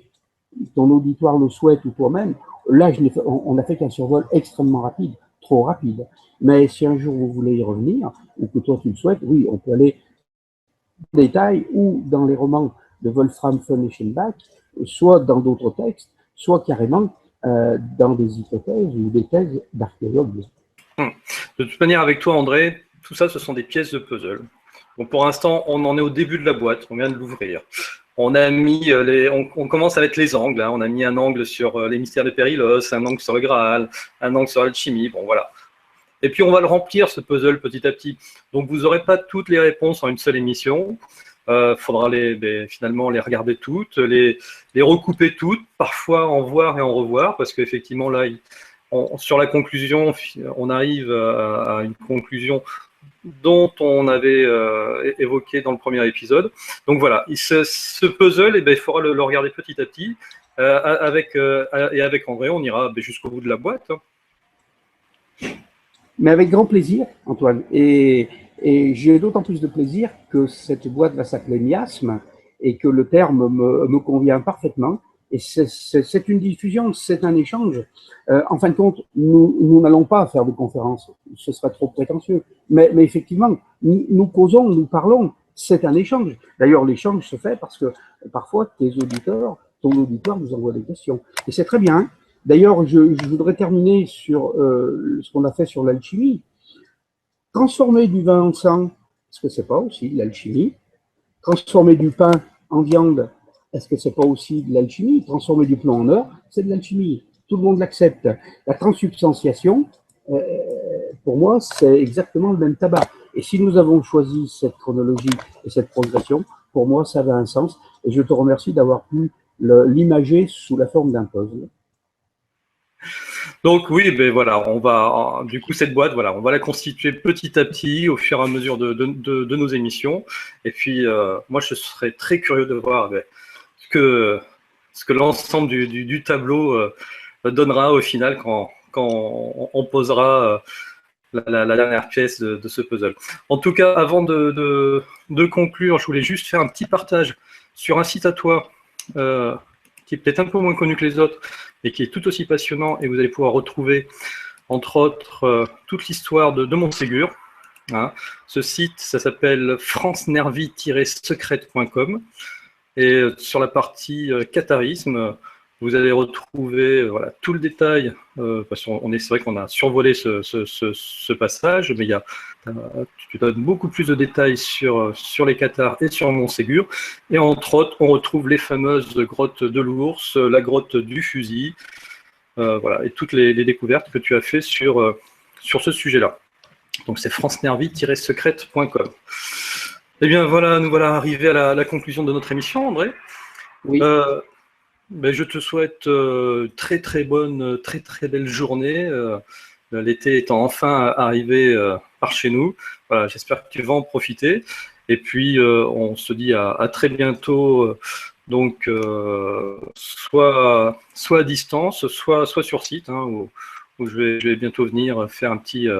ton auditoire le souhaite ou toi-même. Là, on n'a fait qu'un survol extrêmement rapide, trop rapide. Mais si un jour vous voulez y revenir, ou que toi tu le souhaites, oui, on peut aller en détail ou dans les romans de Wolfram von Eschenbach, soit dans d'autres textes, soit carrément dans des hypothèses ou des thèses d'archéologues. De toute manière, avec toi, André, tout ça, ce sont des pièces de puzzle. Donc pour l'instant, on en est au début de la boîte, on vient de l'ouvrir. On a mis on commence avec les angles. Hein. On a mis un angle sur les mystères de Périlos, un angle sur le Graal, un angle sur l'alchimie. Bon, voilà. Et puis on va le remplir, ce puzzle, petit à petit. Donc vous n'aurez pas toutes les réponses en une seule émission. Faudra finalement les regarder toutes, les recouper toutes, parfois en voir et en revoir, parce qu'effectivement là, sur la conclusion, on arrive à une conclusion dont on avait évoqué dans le premier épisode. Donc voilà, ce puzzle, il faudra le regarder petit à petit. Et avec André, on ira jusqu'au bout de la boîte. Mais avec grand plaisir, Antoine. Et j'ai d'autant plus de plaisir que cette boîte va s'appeler Miasme et que le terme me convient parfaitement. Et c'est une diffusion, c'est un échange. En fin de compte, nous n'allons pas faire de conférences, ce serait trop prétentieux. Mais effectivement, nous causons, nous parlons, c'est un échange. D'ailleurs, l'échange se fait parce que parfois, ton auditoire nous envoie des questions. Et c'est très bien. D'ailleurs, je voudrais terminer sur ce qu'on a fait sur l'alchimie. Transformer du vin en sang, est-ce que c'est pas aussi de l'alchimie? Transformer du pain en viande, est-ce que c'est pas aussi de l'alchimie? Transformer du plomb en or, c'est de l'alchimie. Tout le monde l'accepte. La transsubstantiation, pour moi, c'est exactement le même tabac. Et si nous avons choisi cette chronologie et cette progression, pour moi, ça avait un sens. Et je te remercie d'avoir pu l'imager sous la forme d'un puzzle. Donc oui, voilà, on va du coup cette boîte, voilà, on va la constituer petit à petit au fur et à mesure de nos émissions. Et puis moi, je serais très curieux de voir ce que l'ensemble du tableau donnera au final quand on posera la dernière pièce de ce puzzle. En tout cas, avant de conclure, je voulais juste faire un petit partage sur un site à toi qui est peut-être un peu moins connu que les autres, et qui est tout aussi passionnant, et vous allez pouvoir retrouver, entre autres, toute l'histoire de Montségur. Hein. Ce site, ça s'appelle francenervie-secrète.com, et sur la partie catharisme, vous allez retrouver voilà, tout le détail, parce qu'on c'est vrai qu'on a survolé ce passage, mais tu donnes beaucoup plus de détails sur les Cathars et sur Montségur. Et entre autres, on retrouve les fameuses grottes de l'ours, la grotte du fusil, voilà, et toutes les découvertes que tu as fait sur ce sujet-là. Donc c'est francenervie-secrète.com. Eh bien voilà, nous voilà arrivés à la conclusion de notre émission, André. Oui. Je te souhaite très très bonne, très très belle journée. L'été étant enfin arrivé par chez nous. Voilà, j'espère que tu vas en profiter. Et puis on se dit à très bientôt. Donc soit à distance, soit sur site, hein, où je vais bientôt venir faire un petit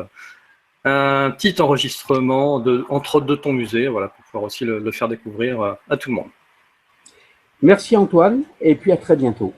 enregistrement entre autres de ton musée, voilà, pour pouvoir aussi le faire découvrir à tout le monde. Merci Antoine, et puis à très bientôt.